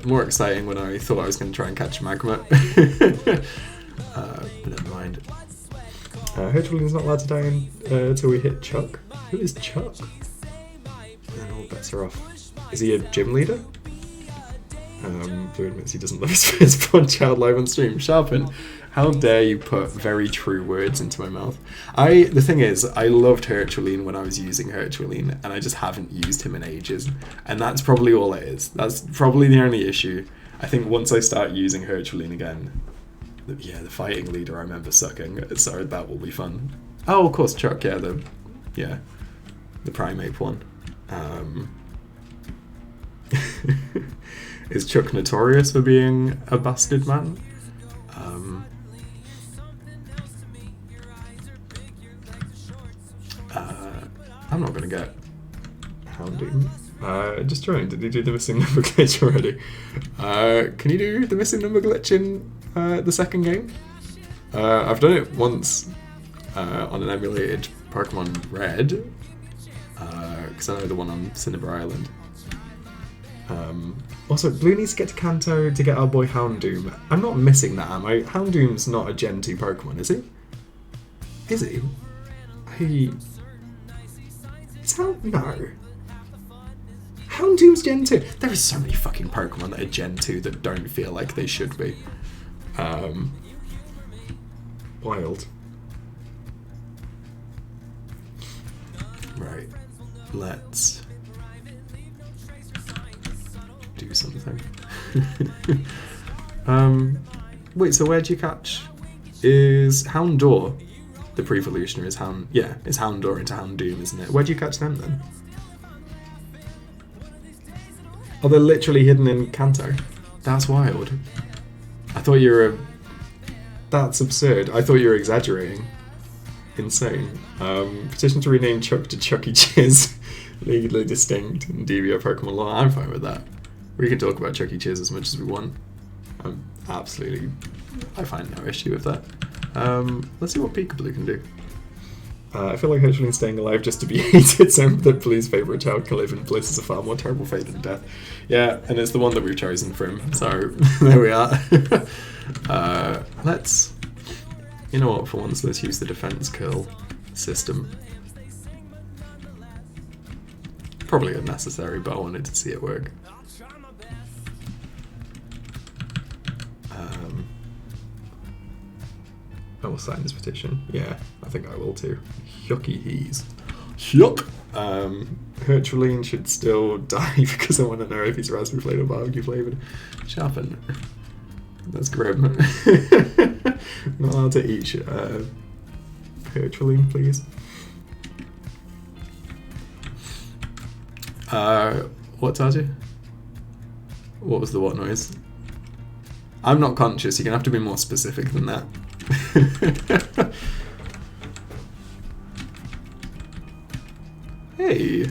more exciting when I thought I was going to try and catch Magma. But never mind. Herculine's not allowed to die until we hit Chuck. Who is Chuck? And all bets are off. Is he a gym leader? Who admits he doesn't love his firstborn child live on stream. Sharpen, how dare you put very true words into my mouth. The thing is, I loved Herculine when I was using Herculine, and I just haven't used him in ages. And that's probably all it is. That's probably the only issue. I think once I start using Herculine again, the fighting leader I remember sucking, so that will be fun. Oh, of course, Chuck, the Primeape one. Is Chuck notorious for being a bastard man? I'm not gonna get Hounding. Just trying. Did you do the missing number glitch already? Can you do the missing number glitch in the second game? I've done it once on an emulated Pokemon Red, because I know the one on Cinnabar Island. Also, Blue needs to get to Kanto to get our boy Houndoom. I'm not missing that, am I? Houndoom's not a Gen 2 Pokemon, is he? Is he? No. Houndoom's Gen 2. There are so many fucking Pokemon that are Gen 2 that don't feel like they should be. Wild. Right. Let's do something. Wait, so where'd you catch? Is Houndour the pre-evolutionary? Is Hound... Yeah, it's Houndour into Houndoom, isn't it? Where'd you catch them then? Oh, they're literally hidden in Kanto. That's wild. I thought you were... That's absurd. I thought you were exaggerating. Insane. Petition to rename Chuck to Chucky Chiz. Legally distinct and DBO Pokemon law. I'm fine with that. We can talk about Chucky Chiz as much as we want. I find no issue with that. Let's see what Peekaboo can do. I feel like Herculene's staying alive just to be hated, so that Blue's favourite child can live in bliss is a far more terrible fate than death. Yeah, and it's the one that we've chosen for him, so there we are. Let's... You know what, for once, let's use the defense curl system. Probably unnecessary, but I wanted to see it work. I will sign this petition. Yeah, I think I will too. Yucky he's. Yuck! Herculine should still die because I want to know if he's raspberry flavoured or barbecue flavoured. Sharpen. That's grim. Not allowed to eat Herculine, please. What, Taji? What was the what noise? I'm not conscious, you're gonna have to be more specific than that. Hey!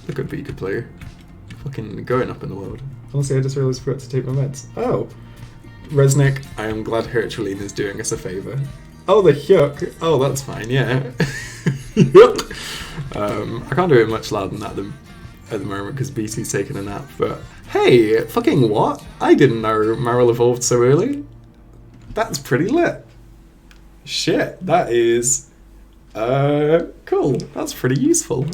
Look at Pika player. Fucking going up in the world. Honestly, I just realised I forgot to take my meds. Oh! Resnick, I am glad Herculine is doing us a favour. Oh, the yuck! Oh, that's fine, yeah. Yuck! I can't do it much louder than that at the moment because BT's taking a nap, but hey, fucking what? I didn't know Marill evolved so early. That's pretty lit. Shit, that is cool. That's pretty useful.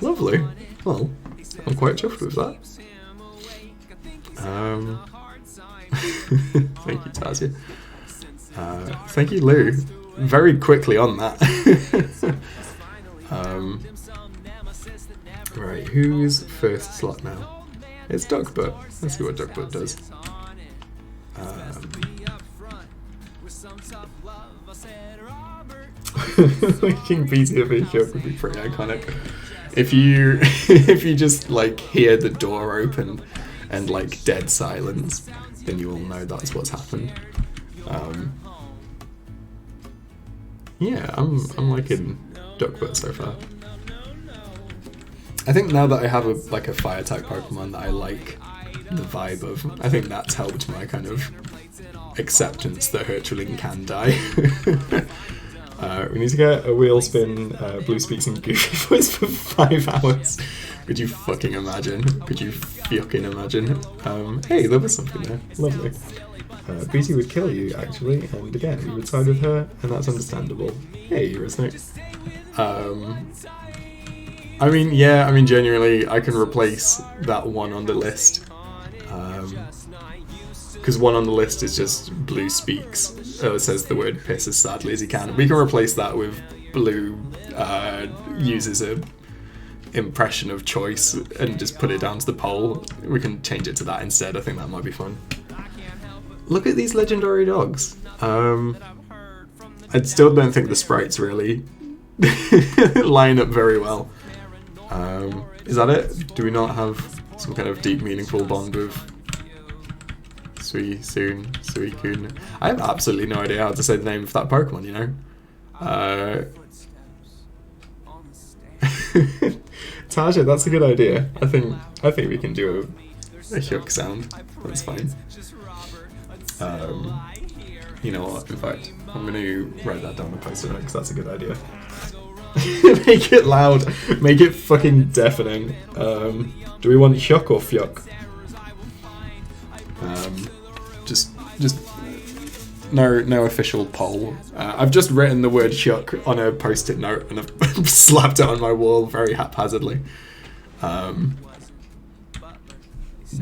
Lovely. Well, I'm quite chuffed with that. Thank you, Tasia. Thank you, Lou. Very quickly on that. Right, who's first slot now? It's Duckbutt. Let's see what Duckbutt does. Making BT a big joke would be pretty iconic. If you just like hear the door open and like dead silence, then you all know that's what's happened. Yeah, I'm liking Duckbutt so far. I think now that I have a fire type Pokemon that I like the vibe of, I think that's helped my kind of acceptance that Herculine can die. We need to get a wheel spin, Blue speaks in goofy voice for 5 hours. Could you fucking imagine? Could you fucking imagine? Hey, there was something there. Lovely. BT would kill you, actually, and again, you would side with her, and that's understandable. Hey, Resnick. I mean, genuinely, I can replace that one on the list. Because one on the list is just Blue speaks. It says the word piss as sadly as he can. We can replace that with Blue uses a impression of choice and just put it down to the poll. We can change it to that instead. I think that might be fun. Look at these legendary dogs. I still don't think the sprites really line up very well. Is that it? Do we not have some kind of deep, meaningful bond with Suicune? I have absolutely no idea how to say the name of that Pokemon, you know? Taja, that's a good idea. I think we can do a Hyuk sound. That's fine. You know what? In fact, I'm going to write that down and post it because that's a good idea. Make it loud. Make it fucking deafening. Do we want Hyuk or Fyuk? Just no official poll. I've just written the word Hyuk on a post-it note and I've slapped it on my wall very haphazardly. What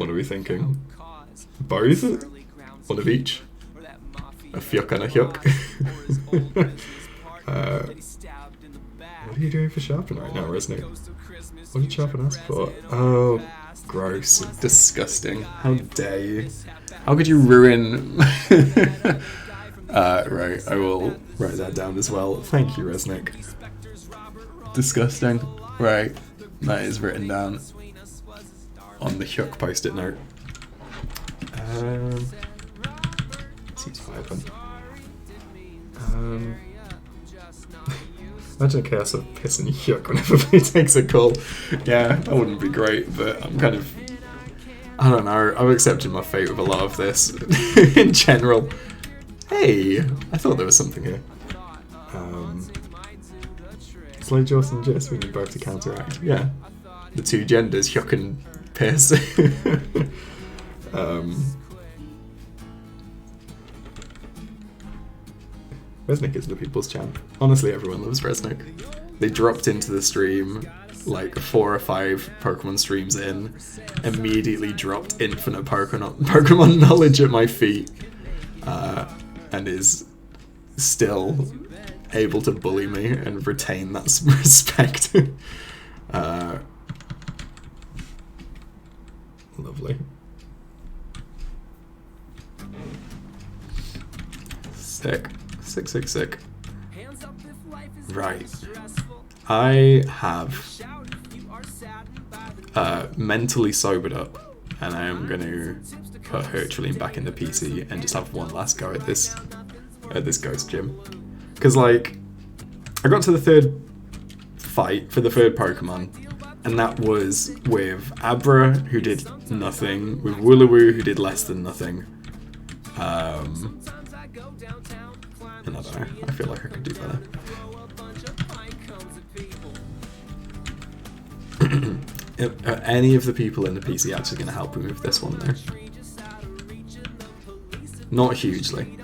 are we thinking? Both? One of each? A Fyuk and a Hyuk? What are you doing for Sharpen right now, Resnick? What did Sharpen ask for? Oh, gross. Disgusting. How dare you? How could you ruin... right, I will write that down as well. Thank you, Resnick. Disgusting. Right, that is written down on the Hyuk post-it note. Seems fine. Imagine Chaos of pissing Hyuk whenever he takes a call. Yeah, that wouldn't be great, but I'm kind of... I don't know, I've accepted my fate with a lot of this in general. Hey, I thought there was something here. Slow Jaws and Jess, we need both to counteract. Yeah, the two genders, Hyuk and Piss. Resnick is the people's champ. Honestly, everyone loves Resnick. They dropped into the stream like 4 or 5 Pokemon streams in, immediately dropped infinite Pokemon knowledge at my feet, and is still able to bully me and retain that respect. Lovely. Sick. Sick. Right. I have mentally sobered up, and I am going to put Herculean back in the PC and just have one last go at this ghost gym. Because, like, I got to the 3rd fight for the 3rd Pokemon, and that was with Abra, who did nothing, with Wooloo, who did less than nothing. And I don't know, I feel like I could do better. Are any of the people in the PC actually going to help me with this one though? Not hugely.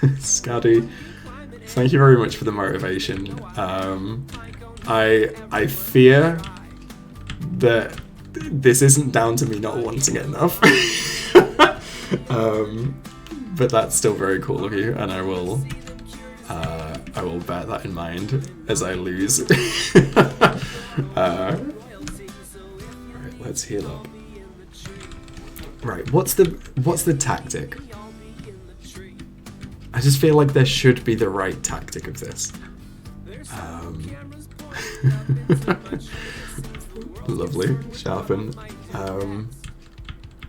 Scaddy, thank you very much for the motivation. I fear that this isn't down to me not wanting it enough. But that's still very cool of you, and I will bear that in mind as I lose. Right, let's heal up. Right, what's the tactic? I just feel like there should be the right tactic of this. Lovely, Sharpen.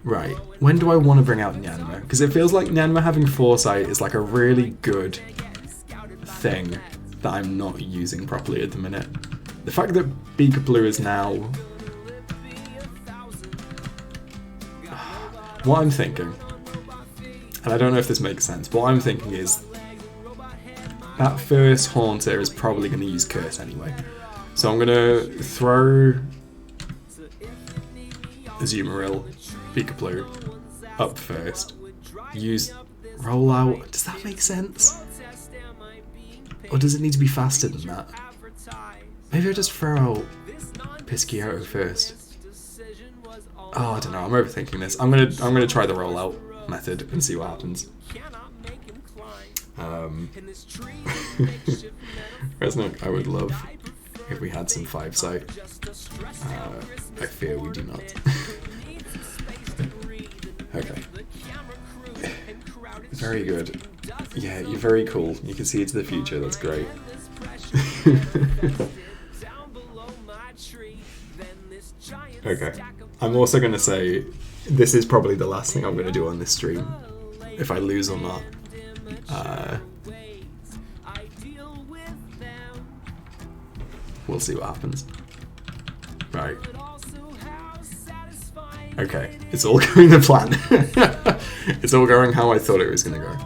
Right, when do I want to bring out Nyanma? Because it feels like Nyanma having Foresight is like a really good thing that I'm not using properly at the minute. The fact that Beaker is now... What I'm thinking, and I don't know if this makes sense, but what I'm thinking is that first Haunter is probably going to use Curse anyway. So I'm going to throw Azumarill, Beaker up first, use Rollout. Does that make sense? Or does it need to be faster than that? Maybe I just throw out Pisciotto first. Oh, I don't know, I'm overthinking this. I'm gonna try the rollout method and see what happens. Resnick, I would love if we had some 5-sight. I fear we do not. Okay. Very good. Yeah, you're very cool. You can see into the future, that's great. Okay. I'm also going to say this is probably the last thing I'm going to do on this stream. If I lose or not. We'll see what happens. Right. Okay. It's all going to plan. It's all going how I thought it was going to go.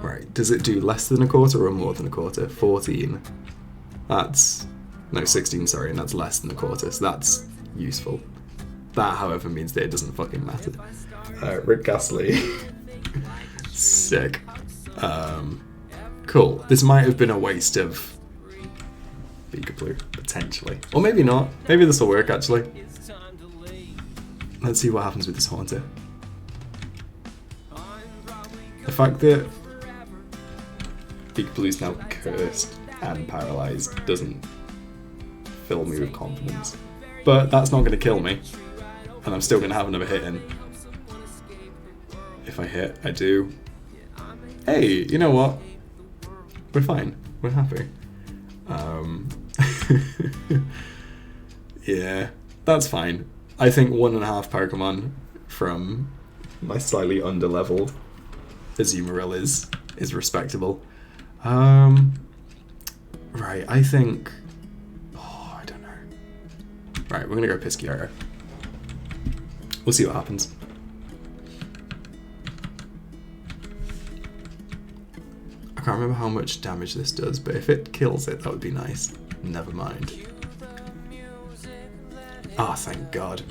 Right. Does it do less than a quarter or more than a quarter? 14. That's... No, 16, sorry, and that's less than a quarter, so that's useful. That, however, means that it doesn't fucking matter. Rick Ghastly. Sick. Cool. This might have been a waste of Peekaboo, potentially. Or maybe not. Maybe this will work, actually. Let's see what happens with this Haunter. The fact that Peekaboo's now cursed and paralyzed doesn't fill me with confidence. But that's not going to kill me. And I'm still going to have another hit in. If I hit, I do. Hey, you know what? We're fine. We're happy. Yeah, that's fine. I think 1.5 Pokemon from my slightly under-leveled Azumarill is respectable. Right, I think... Oh, I don't know. Right, we're going to go Pisciaro. We'll see what happens. I can't remember how much damage this does, but if it kills it, that would be nice. Never mind. Ah, oh, thank God.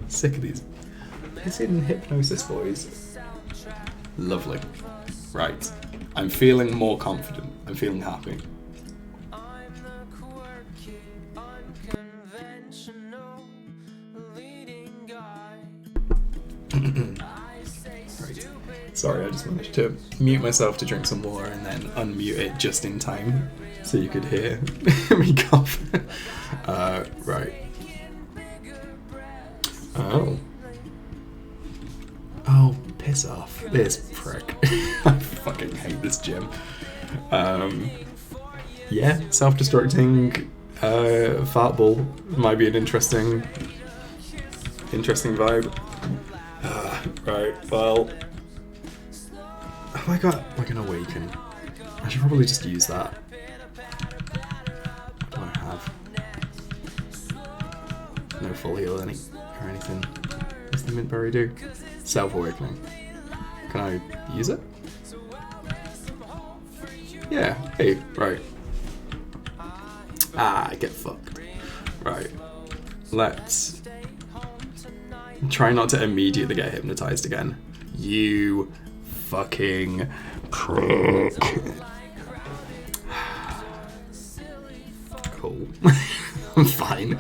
Sick of these. It's in Hypnosis, boys. Lovely. Right. I'm feeling more confident. I'm feeling happy. Right. Sorry, I just managed to mute myself to drink some water and then unmute it just in time so you could hear me cough. Right. Oh. Oh, piss off. This prick. I fucking hate this gym. Yeah, self-destructing fart ball might be an interesting vibe. Right, well... Oh my god, like an awaken. I should probably just use that. What do I have? No full heal or anything. What's the mint berry do? Self-awakening. Can I use it? Yeah, hey, right. Ah, get fucked. Right. Let's try not to immediately get hypnotized again. You fucking prick. Cool. I'm fine.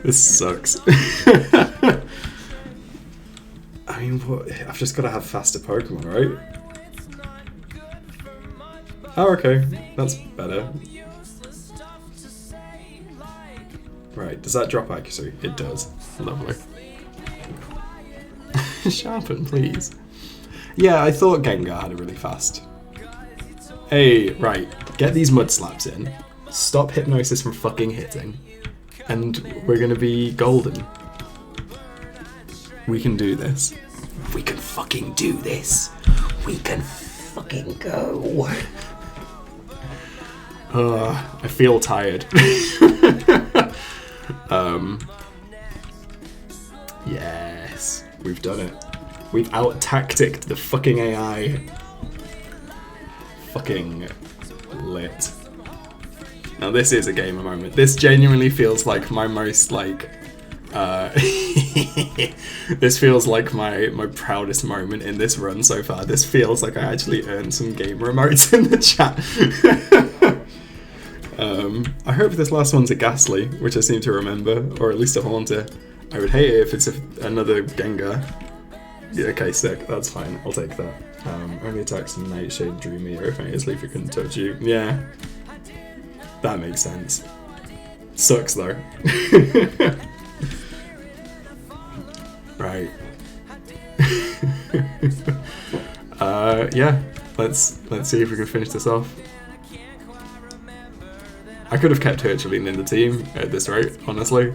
This sucks. I mean, what? I've just got to have faster Pokemon, right? Oh, okay. That's better. Right, does that drop accuracy? It does. Lovely. Sharpen, please. Yeah, I thought Gengar had a really fast. Hey, right. Get these mud slaps in. Stop Hypnosis from fucking hitting. And we're gonna be golden. We can do this. We can fucking do this. We can fucking go. I feel tired. Yes, we've done it. We've out-tacticked the fucking AI. Fucking lit. Now this is a gamer moment. This genuinely feels like my most, like, this feels like my proudest moment in this run so far. This feels like I actually earned some gamer emotes in the chat. I hope this last one's a Ghastly, which I seem to remember, or at least a Haunter. I would hate it if it's another Gengar. Yeah, okay, sick. That's fine. I'll take that. Only attacks Nightshade, Dream Eater. If any sleep, it couldn't touch you. Yeah. That makes sense. Sucks though. Right. yeah, let's see if we can finish this off. I could have kept Herculine in the team at this rate, honestly.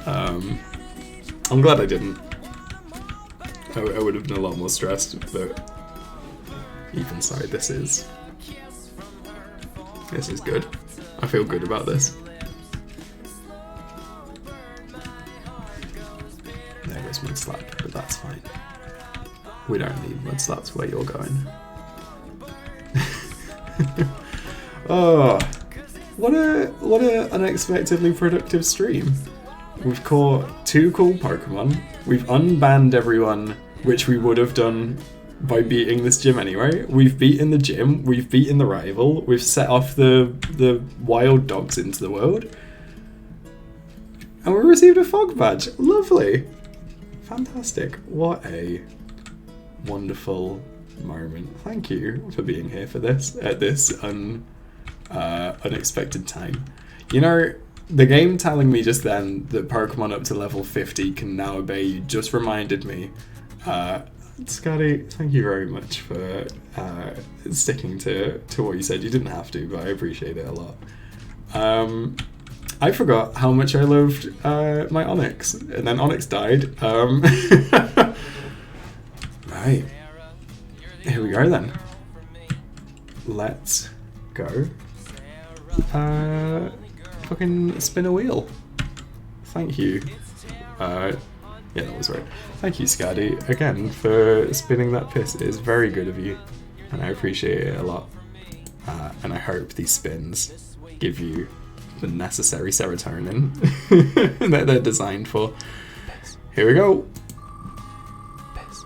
I'm glad I didn't. I would have been a lot more stressed, but even so, this is good. I feel good about this. There goes Mud Slap, but that's fine. We don't need Mud Slaps where you're going. Oh, what a unexpectedly productive stream. We've caught 2 cool Pokemon. We've unbanned everyone, which we would have done by beating this gym anyway. We've beaten the gym, we've beaten the rival, we've set off the wild dogs into the world. And we received a fog badge. Lovely. Fantastic. What a wonderful moment. Thank you for being here for this at this unexpected time. You know, the game telling me just then that Pokemon up to level 50 can now obey you just reminded me. Scotty, thank you very much for sticking to what you said. You didn't have to, but I appreciate it a lot. I forgot how much I loved my Onix, and then Onix died. Right. Here we go then. Let's go. Fucking spin a wheel. Thank you. Yeah, that was right. Thank you, Scotty, again, for spinning that piss. It is very good of you, and I appreciate it a lot. And I hope these spins give you the necessary serotonin that they're designed for. Piss. Here we go. Piss.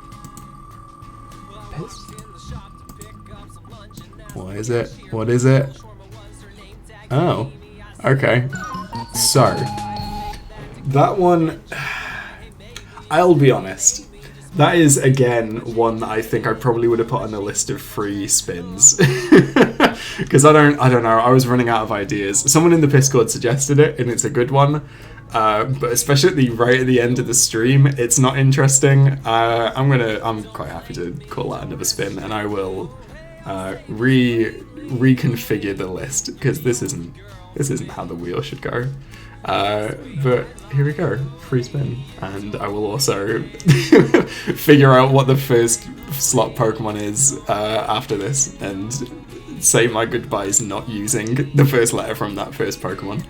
Piss. What is it? What is it? Oh, okay. So, that one, I'll be honest, that is again one that I think I probably would have put on a list of free spins. Because I don't know, I was running out of ideas. Someone in the Discord suggested it, and it's a good one. But especially right at the end of the stream, it's not interesting. I'm quite happy to call that another spin, and I will reconfigure the list, because this isn't how the wheel should go. But here we go, free spin, and I will also figure out what the first slot Pokemon is after this, and say my goodbyes not using the first letter from that first Pokemon.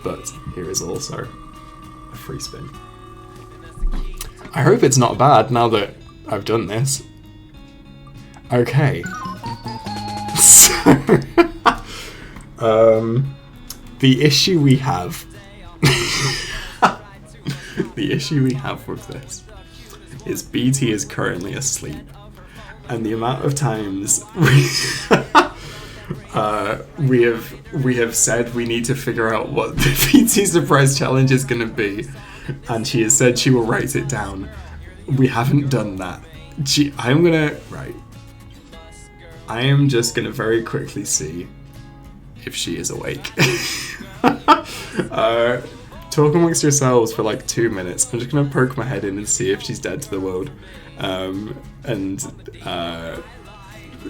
But here is also a free spin. I hope it's not bad now that I've done this. Okay. So, the issue we have with this is BT is currently asleep, and the amount of times we have said we need to figure out what the BT surprise challenge is going to be, and she has said she will write it down. We haven't done that. I am just going to very quickly see if she is awake. Talk amongst yourselves for like 2 minutes. I'm just going to poke my head in and see if she's dead to the world. And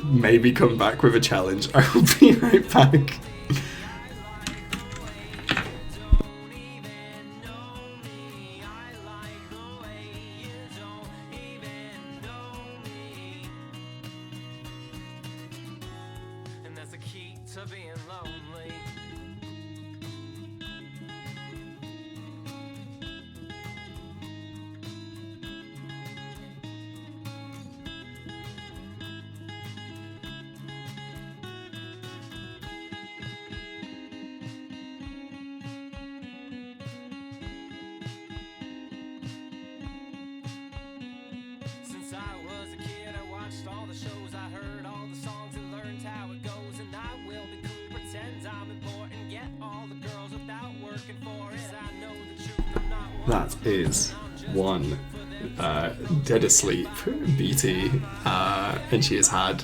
maybe come back with a challenge. I will be right back. That is one dead asleep BT, and she has had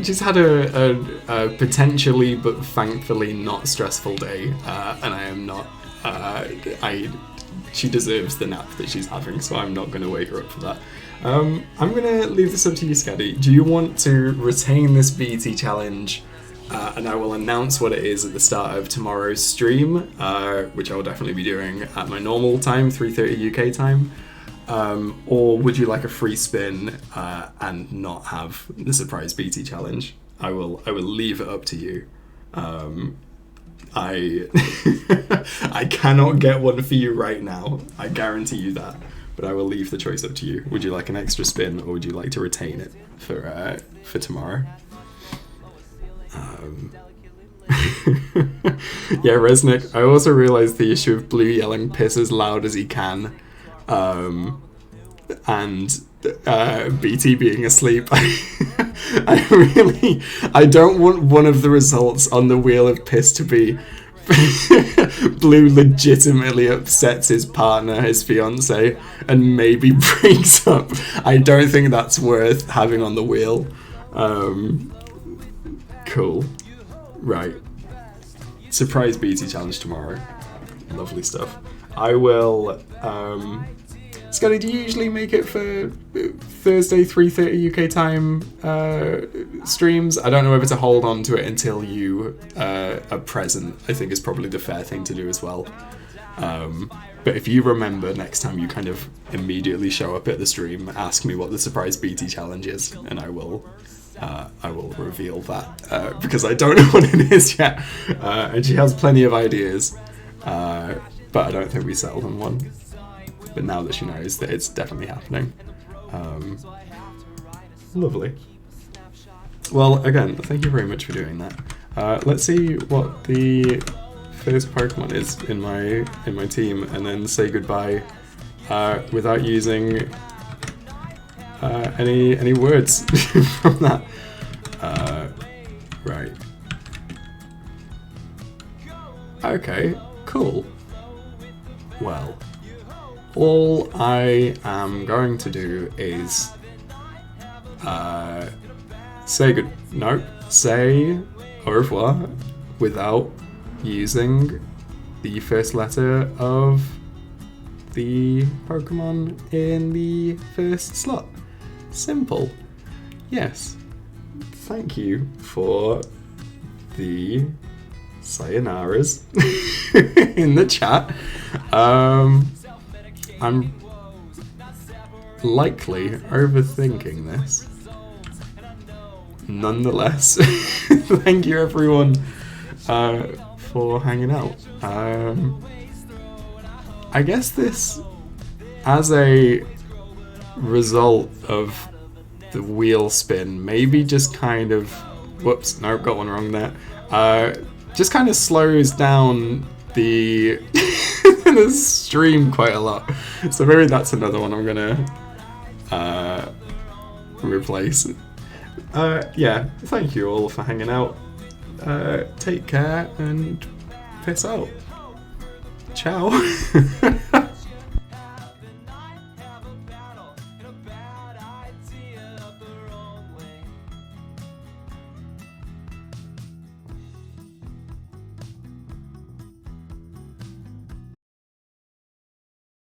she's had a potentially but thankfully not stressful day, and I am not she deserves the nap that she's having, so I'm not going to wake her up for that. I'm gonna leave this up to you, Scaddy. Do you want to retain this BT challenge? And I will announce what it is at the start of tomorrow's stream, which I will definitely be doing at my normal time, 3:30 UK time. Or would you like a free spin and not have the surprise BT challenge? I will leave it up to you. I I cannot get one for you right now. I guarantee you that. But I will leave the choice up to you. Would you like an extra spin, or would you like to retain it for tomorrow? Yeah, Resnick. I also realised the issue of Blue yelling piss as loud as he can, and BT being asleep. I don't want one of the results on the wheel of piss to be Blue legitimately upsets his partner, his fiance, and maybe breaks up. I don't think that's worth having on the wheel. Cool. Right. Surprise BT challenge tomorrow. Lovely stuff. I will... Scotty, do you usually make it for Thursday 3:30 UK time streams? I don't know whether to hold on to it until you are present. I think is probably the fair thing to do as well. But if you remember next time you kind of immediately show up at the stream, ask me what the surprise BT challenge is, and I will reveal that because I don't know what it is yet. And she has plenty of ideas, but I don't think we settled on one. But now that she knows that it's definitely happening. Lovely. Well, again, thank you very much for doing that. Let's see what the first Pokemon is in my team, and then say goodbye without using any words from that. Right. Okay, cool. Well, all I am going to do is say au revoir without using the first letter of the Pokemon in the first slot. Simple. Yes. Thank you for the sayonaras in the chat. I'm likely overthinking this. Nonetheless, thank you everyone for hanging out. I guess this, as a result of the wheel spin, maybe just kind of, whoops, no, got one wrong there. Just kind of slows down the the stream quite a lot. So maybe that's another one I'm gonna replace. Yeah, thank you all for hanging out. Take care and piss out. Ciao.